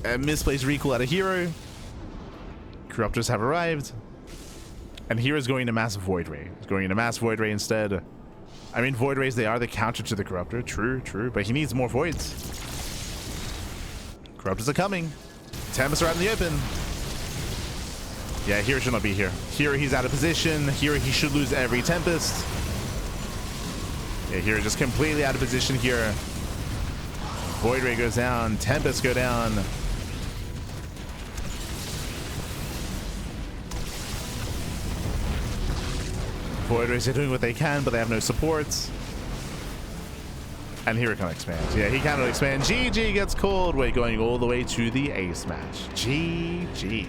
And misplaced recall out of herO. Corruptors have arrived. And hero's going to Massive Void Ray. He's going into Mass Void Ray instead. I mean, Void Rays, they are the counter to the Corruptor. True, true. But he needs more Voids. Corruptors are coming. Tempest are out in the open. Yeah, herO should not be here. herO, he's out of position. herO, he should lose every Tempest. Yeah, herO just completely out of position here. Void Ray goes down. Tempest go down. Void Rays are doing what they can, but they have no supports. And herO can't expand. Yeah, he cannot expand. GG gets called. We're going all the way to the ace match. GG.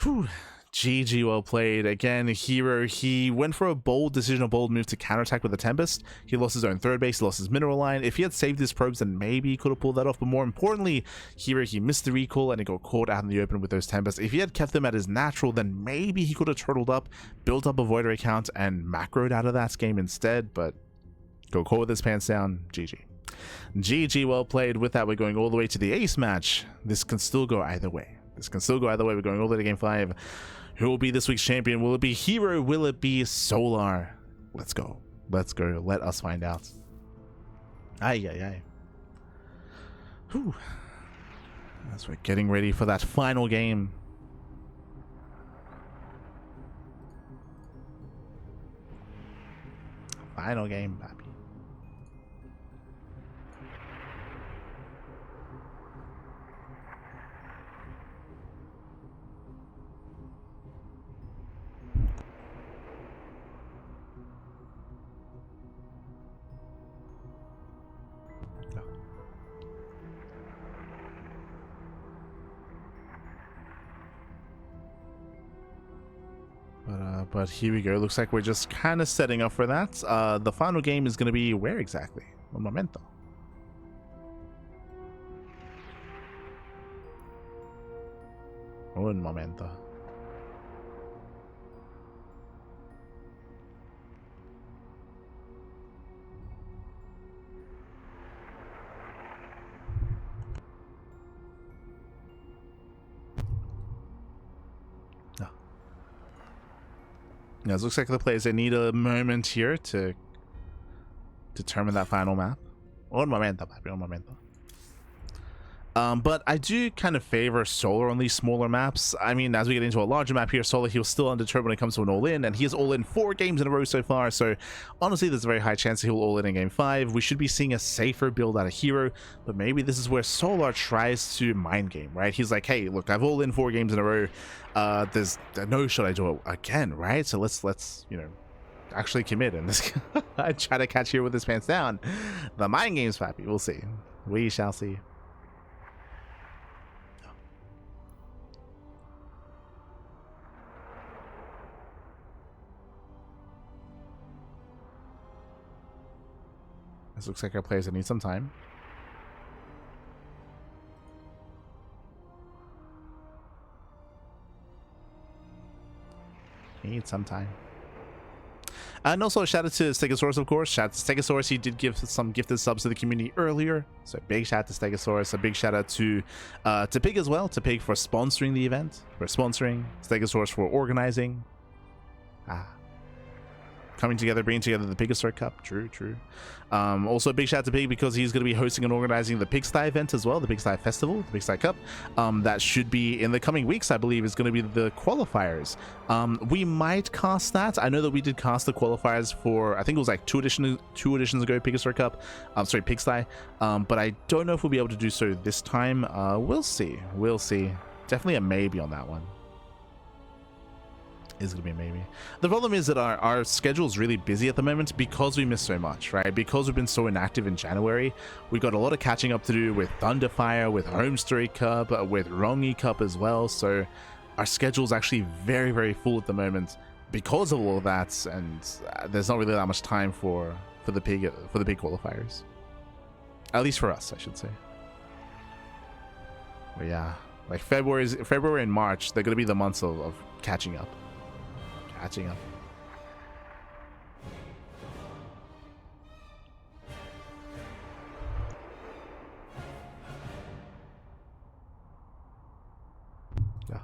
Whew. GG, well played. Again, herO, he went for a bold decision, a bold move to counterattack with the Tempest. He lost his own third base, he lost his mineral line. If he had saved his probes, then maybe he could have pulled that off. But more importantly, herO, he missed the recall and he got caught out in the open with those Tempests. If he had kept them at his natural, then maybe he could have turtled up, built up a Void Ray count, and macroed out of that game instead. But go caught with his pants down. GG. GG, well played. With that, we're going all the way to the ace match. This can still go either way. This can still go either way. We're going all the way to game 5. Who will be this week's champion? Will it be herO? Will it be Solar? Let's go. Let's go. Let us find out. Ay, ay, ay. Whew. As we're getting ready for that final game. Final game, papi. But here we go. Looks like we're just kind of setting up for that. The final game is going to be where exactly? Un momento. Un momento. Yeah, it looks like the players, they need a moment here to determine that final map. Un momento, papi, un momento. But I do kind of favor Solar on these smaller maps. I mean, as we get into a larger map here, Solar, he'll still undeterred when it comes to an all-in, and he is all-in 4 games in a row so far, so honestly, there's a very high chance he'll all-in in Game 5. We should be seeing a safer build out of herO, but maybe this is where Solar tries to mind game, right? He's like, hey, look, I've all-in 4 games in a row. There's no should I do it again, right? So let's you know, actually commit and this I try to catch herO with his pants down. The mind games, pappy. We'll see. We shall see. This looks like our players that need some time. Need some time. And also a shout out to Stegosaurus, of course. Shout out to Stegosaurus. He did give some gifted subs to the community earlier. So big shout out to Stegosaurus. A big shout out to Pig as well. To Pig for sponsoring the event. For sponsoring. Stegosaurus for organizing. Coming together, bringing together the PiGosaur Cup. True. Also a big shout out to Pig because he's going to be hosting and organizing the Pigsty event as well, the Pigsty Festival, the Pigsty Cup. That should be in the coming weeks, I believe, is going to be the qualifiers. We might cast that. I know that we did cast the qualifiers for, I think it was like two editions ago, PiGosaur Cup. Sorry, Pigsty. But I don't know if we'll be able to do so this time. We'll see. Definitely a maybe on that one. Is gonna be a maybe. The problem is that our schedule is really busy at the moment because we missed so much, right? Because we've been so inactive in January. We got a lot of catching up to do with Thunderfire, with Home Story Cup, with Rongi Cup as well. So our schedule is actually very, very full at the moment because of all of that, and there's not really that much time for the pig qualifiers. At least for us, I should say. But yeah, like February and March, they're gonna be the months of catching up. Catching up. Yeah.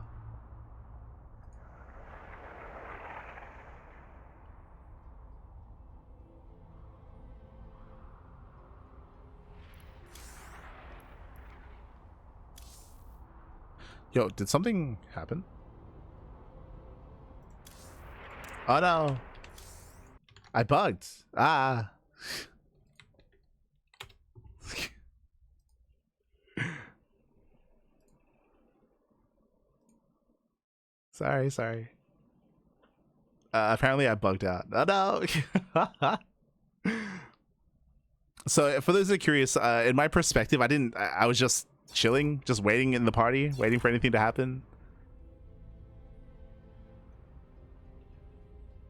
Yo, did something happen? Oh no, I bugged. Sorry. Apparently I bugged out. Oh no. So for those that are curious, in my perspective, I was just chilling, just waiting in the party, waiting for anything to happen.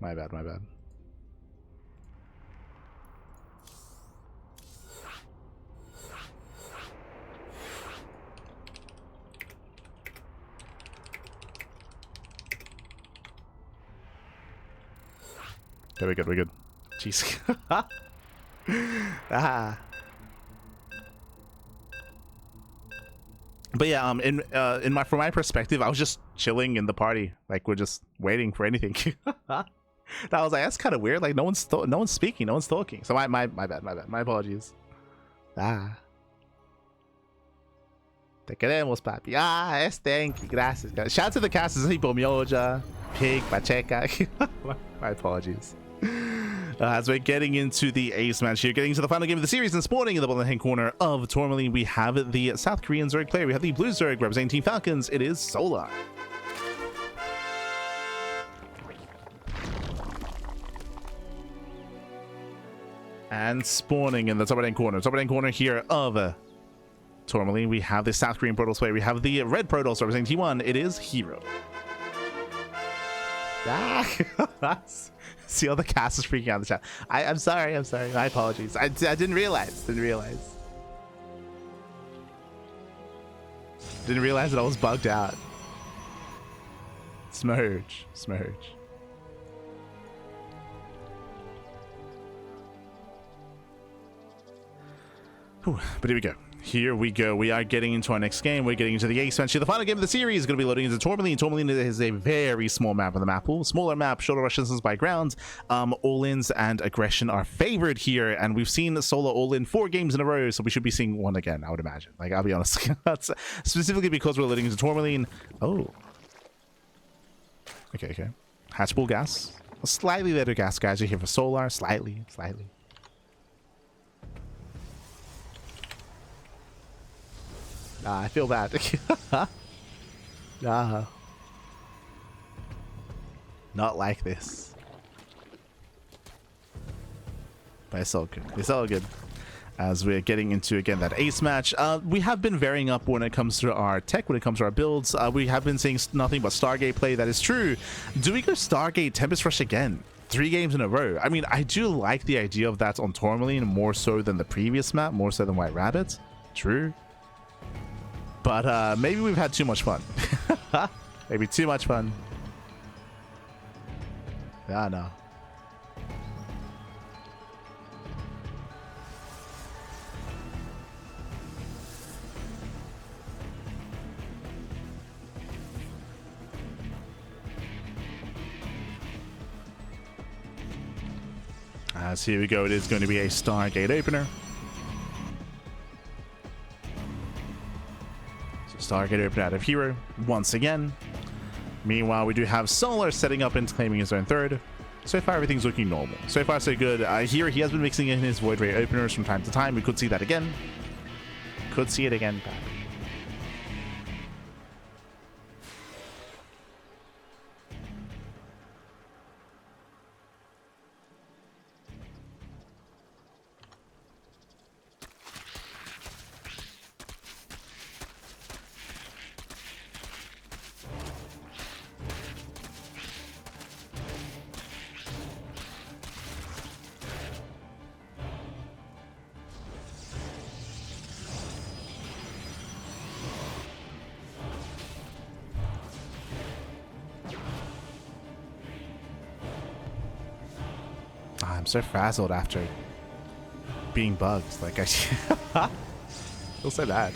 My bad. Okay, we're good. Jeez. But yeah, from my perspective, I was just chilling in the party, like we're just waiting for anything. I was like, that's kind of weird. Like no one's speaking, no one's talking. So my bad. My apologies. Te queremos, papi. Thank you. Gracias. Shout out to the cast. Tipo Mioja, Pig, Pacheca. My apologies. As we're getting into the ace match here, getting to the final game of the series, and spawning in the bottom hand corner of Tourmaline, we have the South Korean Zerg player. We have the blue Zerg representing Team Falcons. It is Solar. And spawning in the top right hand corner here of Tourmaline, we have the South Korean Protoss player. We have the red Protoss representing T1. It is herO. Ah. See all the casters freaking out in the chat. I'm sorry. My apologies. I didn't realize. Didn't realize that I was bugged out. Smurge. Whew, but here we go. Here we go. We are getting into our next game. We're getting into the ace match. The final game of the series is going to be loading into Tourmaline. Tourmaline is a very small map on the map pool. Smaller map, shorter rush distance by ground. All-ins and aggression are favored here, and we've seen solo all-in 4 games in a row, so we should be seeing one again, I would imagine. Like, I'll be honest. That's specifically because we're loading into Tourmaline. Oh. Okay. Hatchable gas. A slightly better gas guys are here for Solar. Slightly. I feel bad. Nah. Not like this. But it's all good. As we're getting into, again, that ace match. We have been varying up when it comes to our tech, when it comes to our builds. We have been seeing nothing but Stargate play. That is true. Do we go Stargate Tempest Rush again? 3 games in a row. I mean, I do like the idea of that on Tourmaline more so than the previous map, more so than White Rabbit. True. But maybe we've had too much fun. Maybe too much fun. Yeah, no. So here we go. It is going to be a Stargate opener. Stargate open out of herO once again. Meanwhile, we do have Solar setting up and claiming his own third. So far, everything's looking normal. So far, so good. Here, he has been mixing in his Void Ray openers from time to time. We could see that again. Could see it again. I'm so frazzled after being bugged. Like, I'll say that.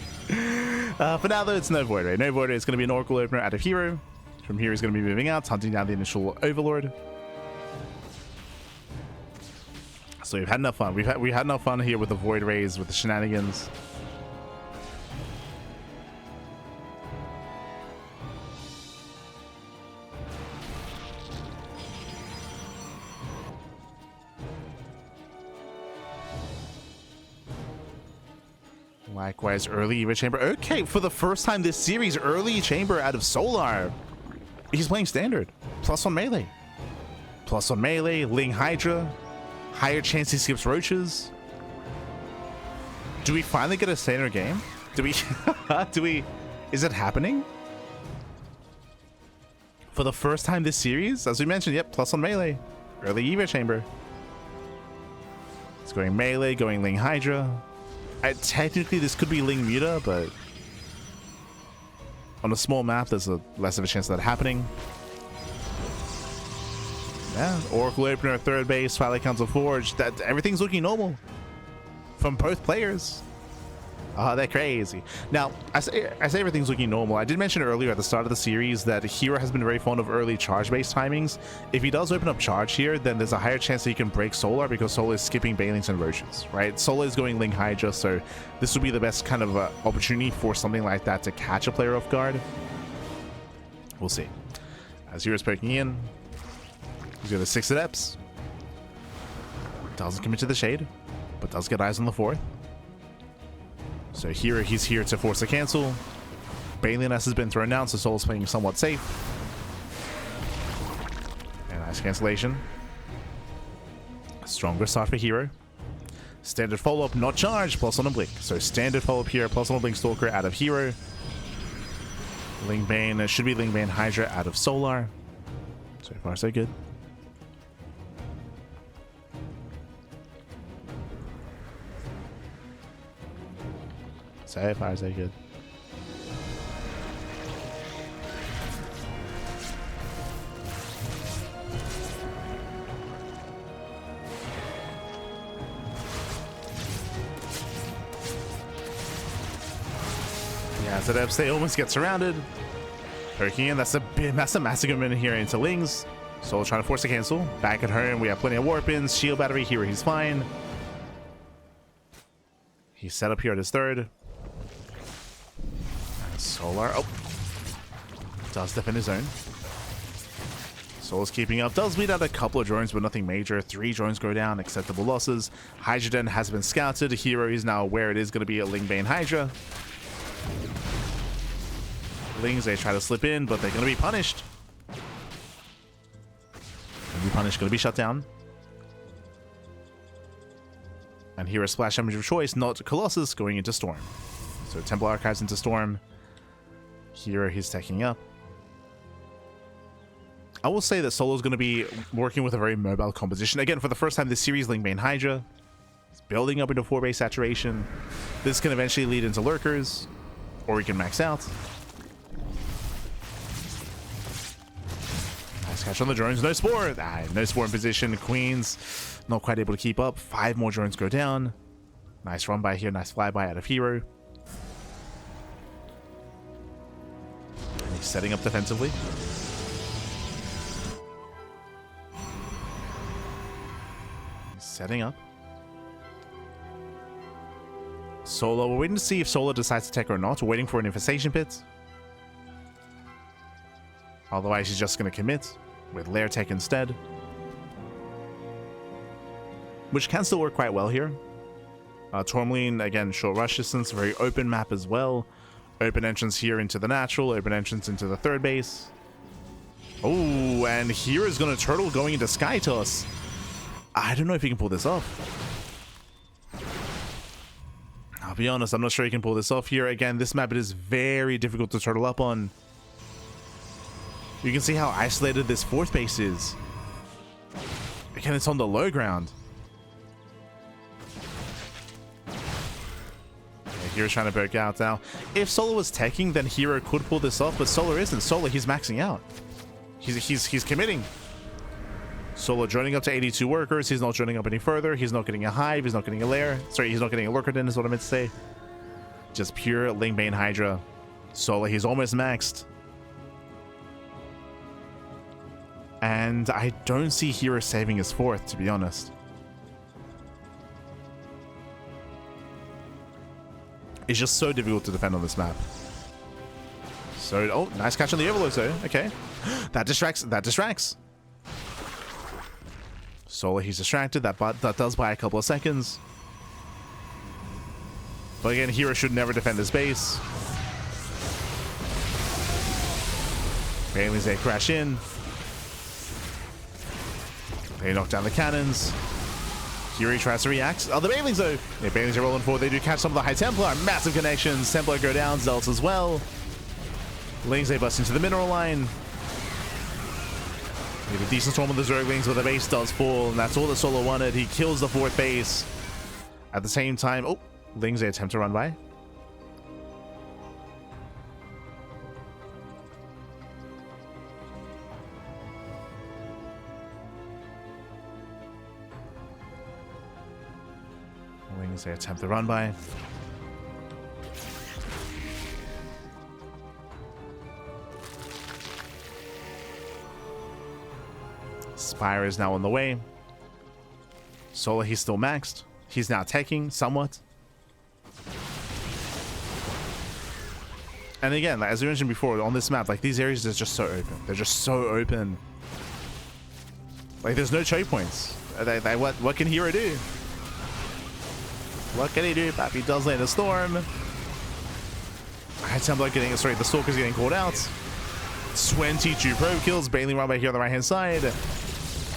For now, though, it's no Void Ray. No Void Ray is going to be an Oracle opener out of herO. From here, he's going to be moving out, hunting down the initial Overlord. So we've had enough fun. We've had enough fun here with the Void Rays, with the shenanigans. Likewise, early Eva Chamber. Okay, for the first time this series, early Chamber out of Solar. He's playing standard. Plus on melee. Plus on melee, Ling Hydra. Higher chance he skips roaches. Do we finally get a standard game? Do we is it happening? For the first time this series? As we mentioned, yep, plus on melee. Early Eva Chamber. It's going melee, going Ling Hydra. Technically, this could be Ling Muta, but on a small map, there's less of a chance of that happening. Yeah, Oracle opener, third base, Twilight Council Forge. That everything's looking normal from both players. Oh, they're crazy. Now, I say everything's looking normal. I did mention earlier at the start of the series that herO has been very fond of early charge-based timings. If he does open up charge here, then there's a higher chance that he can break Solar because Solar is skipping Banelings and Roaches, right? Solar is going Ling Hydra, so this would be the best kind of opportunity for something like that to catch a player off guard. We'll see. As herO's poking in, he's got a 6 adepts. Doesn't commit to the Shade, but does get eyes on the 4th. So here he's here to force a cancel. Baneless has been thrown down, so Soul's playing somewhat safe. And nice cancellation. A stronger start for herO. Standard follow-up, not charge, plus on a blink. So standard follow-up here, plus on a blink Stalker out of herO. Ling Bane, should be Ling Bane Hydra out of Solar. So far, so good. So far, so good. Yeah, so they almost get surrounded. Poking in, that's a massive commitment here into Lings. Solo trying to force a cancel. Back at her, and we have plenty of warp-ins. Shield battery here, he's fine. He's set up here at his third. And Solar, oh, does defend his own. Solar's keeping up, does bleed out a couple of drones, but nothing major. 3 drones go down, acceptable losses. Hydra has been scouted. herO is now aware it is going to be a Lingbane Hydra. Lings, they try to slip in, but they're going to be punished. Going to be shut down. And here is splash damage of choice, not Colossus, going into Storm. So Temple Archives into Storm. Here he's taking up. I will say that Solo's going to be working with a very mobile composition. Again, for the first time this series, Lingbane Hydra. It's building up into 4-base saturation. This can eventually lead into Lurkers, or he can max out. Nice catch on the drones. No Spore. No Spore in position. Queens not quite able to keep up. 5 more drones go down. Nice run by here. Nice flyby out of herO. And he's setting up defensively. He's setting up. Solo. We're waiting to see if Solo decides to tech or not. We're waiting for an infestation pit. Otherwise, he's just going to commit with Lair Tech instead. Which can still work quite well here. Tourmaline, again, short rush distance, very open map as well. Open entrance here into the natural, open entrance into the 3rd base. Oh, and here is going to turtle going into Sky Toss. I don't know if he can pull this off. I'll be honest, I'm not sure he can pull this off here. Again, this map it is very difficult to turtle up on. You can see how isolated this 4th base is. Again, it's on the low ground. Hero's trying to break out now. If Solar was teching, then herO could pull this off, but Solar isn't. Solar, he's maxing out. He's committing. Solar joining up to 82 workers. He's not joining up any further. He's not getting a hive. He's not getting a lair. Sorry, he's not getting a lurker den is what I meant to say. Just pure Lingbane Hydra. Solar, he's almost maxed. And I don't see herO saving his 4th, to be honest. It's just so difficult to defend on this map. So, oh, nice catch on the Overlord, though. Okay. That distracts. Solar, he's distracted. That does buy a couple of seconds. But again, herO should never defend this base. Bailey's they crash in. They knock down the cannons. herO tries to react. Oh, the Banelings though. Yeah, Banelings are rolling forward. They do catch some of the High Templar. Massive connections. Templar go down. Zelts as well. Lings, they bust into the mineral line. We have a decent storm on the Zerglings, but the base does fall, and that's all that Solo wanted. He kills the 4th base. At the same time, oh, Lings, they attempt to run by. Lings, they attempt to run by. Spire is now on the way. Solar, he's still maxed. He's now taking somewhat. And again, like, as we mentioned before, on this map, like these areas are just so open. They're just so open. Like there's no choke points. What can herO do? What can he do? Pappy does land a storm. The Stalker's getting called out. 22 probe kills. Bailey run by here on the right hand side.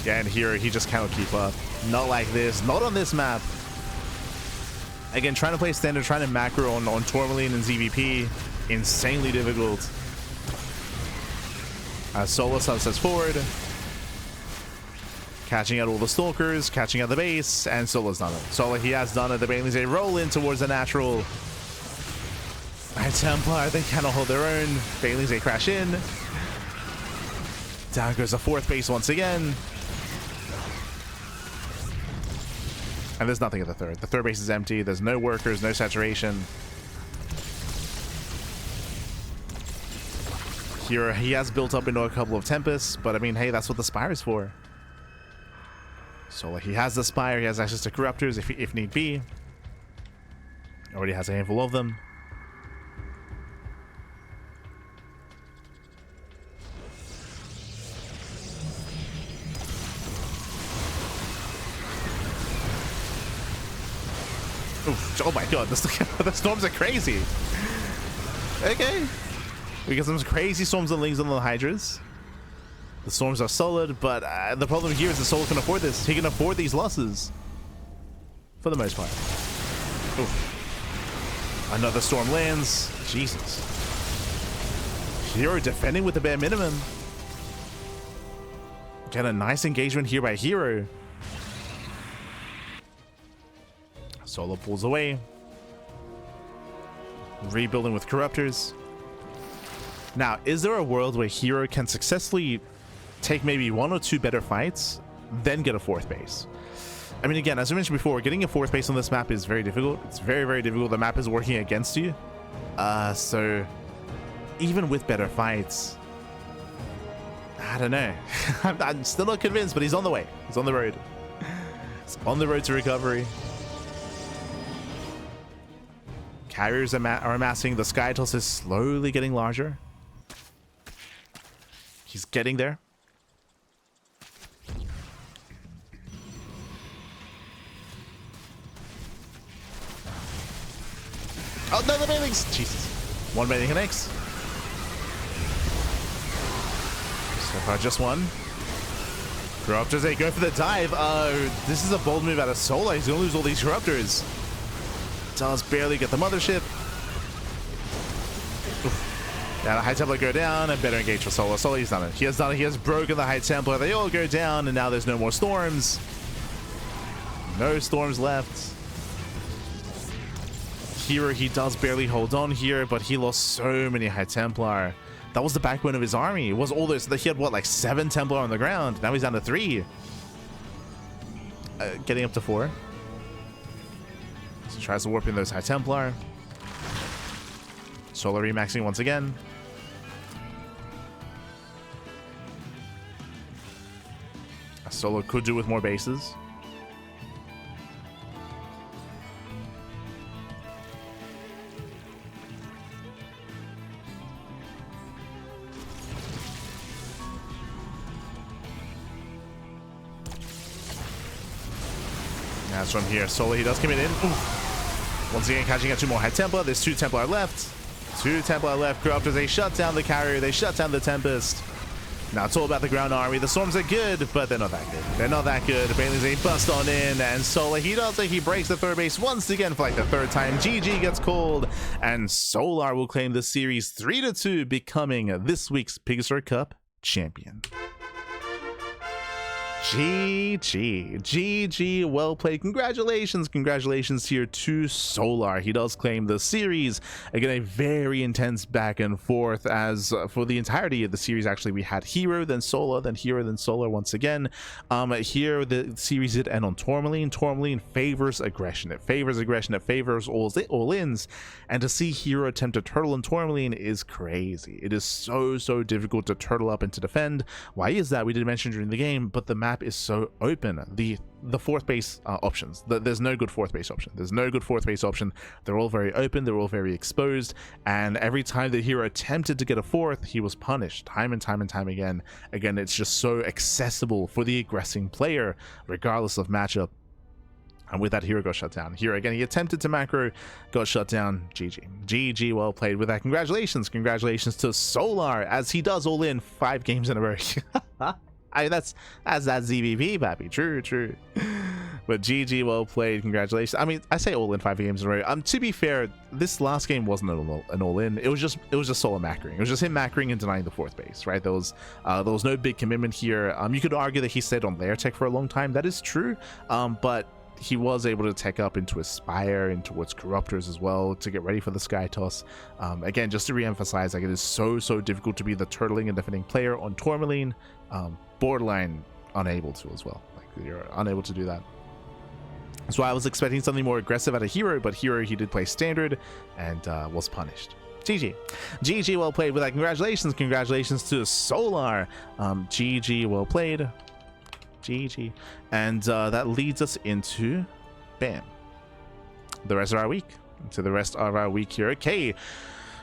Yeah, and here he just cannot keep up. Not like this. Not on this map. Again, trying to play standard, trying to macro on Tourmaline and ZVP. Insanely difficult. Solo subsets forward. Catching out all the stalkers, catching out the base, and Solo's done it. Solo, he has done it. The Banelings, they roll in towards the natural. And Templar, they cannot hold their own. Banelings, they crash in. Down goes the fourth base once again. And there's nothing at the third. The third base is empty. There's no workers, no saturation. Here, he has built up into a couple of Tempests, but I mean, hey, that's what the Spire is for. So like, he has the Spire, he has access to Corruptors if need be. Already has a handful of them. Oof, oh my god, the storms are crazy. Okay. We get some crazy storms and lings on the Hydras. The storms are solid, but the problem here is that Solo can afford this. He can afford these losses. For the most part. Oof. Another storm lands. Jesus. herO defending with the bare minimum. Get a nice engagement here by herO. Solo pulls away. Rebuilding with Corruptors. Now, is there a world where herO can successfully take maybe one or two better fights, then get a fourth base? I mean, again, as I mentioned before, getting a fourth base on this map is very difficult. It's very, very difficult. The map is working against you. So even with better fights, I don't know. I'm still not convinced, but he's on the way. He's on the road. He's on the road to recovery. Carriers are amassing. The Skytoss is slowly getting larger. He's getting there. Oh no, the Banelings! Jesus. One Baneling connects. So far, just one. Corruptors, they go for the dive. This is a bold move out of Solo. He's gonna lose all these Corruptors. Does barely get the mothership. Oof. Now the High Templar go down and better engage for Solo. Solo, he's done it. He has done it. He has broken the High Templar. They all go down, and now there's no more storms. No storms left. herO, he does barely hold on here, but he lost so many High Templar. That was the backbone of his army. It was all this. He had what, like 7 Templar on the ground. Now he's down to 3. Getting up to 4. So tries to warp in those High Templar. Solo remaxing once again. Solo could do with more bases. That's from here. Solo, he does commit in. Oof. Once again, catching out 2 more High Templar. There's 2 Templar left. 2 Templar left. Corruptors, they shut down the carrier. They shut down the Tempest. Now it's all about the ground army. The storms are good, but they're not that good. They're not that good. Banelings, they bust on in, and Solo, he does it. He breaks the third base once again for like the 3rd time. GG gets called, and Solar will claim the series 3-2, becoming this week's PiGosaur Cup champion. GG, well played. Congratulations here to Solar. He does claim the series. Again, a very intense back and forth, as for the entirety of the series, actually, we had herO, then Solar, then herO, then Solar once again. Here, the series did end on Tourmaline. Tourmaline favors aggression. It favors aggression. It favors all-ins. And to see herO attempt to turtle on Tourmaline is crazy. It is so difficult to turtle up and to defend. Why is that? We did mention during the game, but the map is so open. The 4th base options, there's no good 4th base option. They're all very open. They're all very exposed, and every time that herO attempted to get a 4th, he was punished time and time again. It's just so accessible for the aggressing player regardless of matchup. And with that, herO got shut down. Here again, he attempted to macro, got shut down. GG, well played. With that, congratulations to Solar, as he does all in 5 games in a row. I mean, that's that ZVP, baby. True. But GG, well played, congratulations. I mean, I say all in 5 games in a row. To be fair, this last game wasn't an all in. It was just solo macroing. It was just him macroing and denying the 4th base, right? There was no big commitment here. You could argue that he stayed on lair tech for a long time. That is true, but he was able to tech up into Aspire, into towards Corruptors as well to get ready for the Sky Toss. Again, just to re-emphasize, like, it is so difficult to be the turtling and defending player on Tourmaline. Borderline unable to as well. Like, you're unable to do that. So I was expecting something more aggressive out of herO, but herO, he did play standard and was punished. GG, well played with that. Congratulations to Solar. GG, well played. GG. And that leads us into, bam, the rest of our week. Here. Okay.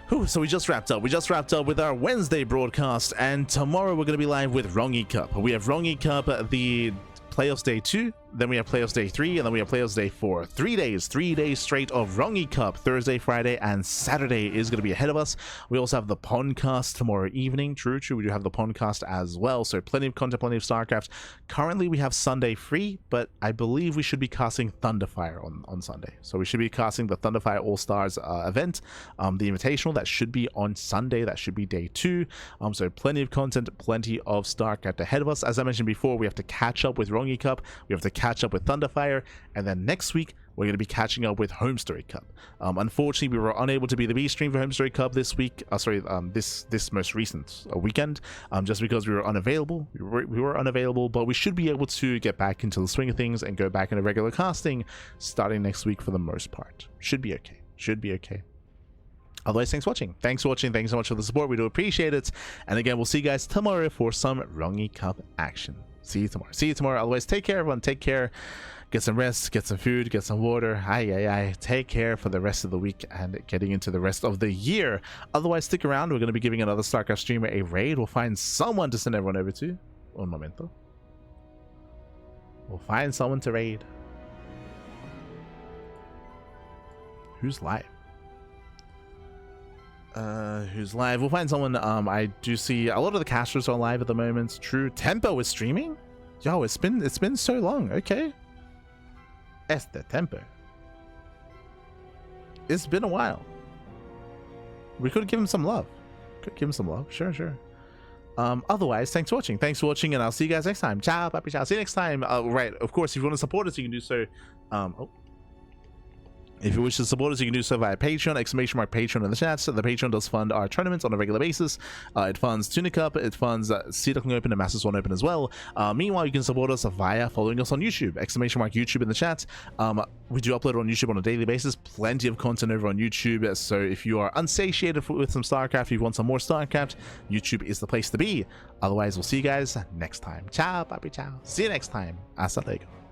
Whew, so we just wrapped up with our Wednesday broadcast, and tomorrow we're going to be live with Rongi Cup. We have Rongi Cup, the playoffs day 2, then we have playoffs day 3, and then we have playoffs day 4. 3 days straight of Rongi Cup. Thursday, Friday, and Saturday is going to be ahead of us. We also have the Pondcast tomorrow evening. True, we do have the Pondcast as well, so plenty of content, plenty of StarCraft. Currently we have Sunday free, but I believe we should be casting Thunderfire on Sunday. So we should be casting the Thunderfire All-Stars event, the Invitational. That should be on Sunday. That should be day 2. So plenty of content, plenty of StarCraft ahead of us. As I mentioned before, we have to catch up with Rongi Cup. We have to catch up with Thunderfire, and then next week we're going to be catching up with Homestory Cup. Unfortunately, we were unable to be the B stream for Homestory Cup this week. This most recent weekend, just because we were unavailable. We were unavailable, but we should be able to get back into the swing of things and go back into regular casting starting next week for the most part. Should be okay. Otherwise, thanks for watching. Thanks so much for the support. We do appreciate it. And again, we'll see you guys tomorrow for some Rongi Cup action. See you tomorrow. Otherwise, take care, everyone. Take care. Get some rest, get some food, get some water. Take care for the rest of the week and getting into the rest of the year. Otherwise, stick around. We're going to be giving another StarCraft streamer a raid. We'll find someone to send everyone over to. Un momento. We'll find someone to raid. Who's live? Who's live? We'll find someone. I do see a lot of the casters are live at the moment. True. Tempo is streaming. Yo, it's been so long. Okay. Este Tempo. It's been a while. We could give him some love. Sure. Otherwise, thanks for watching, and I'll see you guys next time. Ciao, papi, ciao. See you next time. Right, of course, if you want to support us, you can do so. If you wish to support us, you can do so via Patreon, !Patreon in the chat. So the Patreon does fund our tournaments on a regular basis. It funds Tunic Cup, it funds Duckling Open and Masters 1 Open as well. Meanwhile, you can support us via following us on YouTube, !YouTube in the chat. We do upload on YouTube on a daily basis, plenty of content over on YouTube. So if you are unsatiated with some StarCraft, if you want some more StarCraft, YouTube is the place to be. Otherwise, we'll see you guys next time. Ciao, papi, ciao. See you next time. Hasta luego.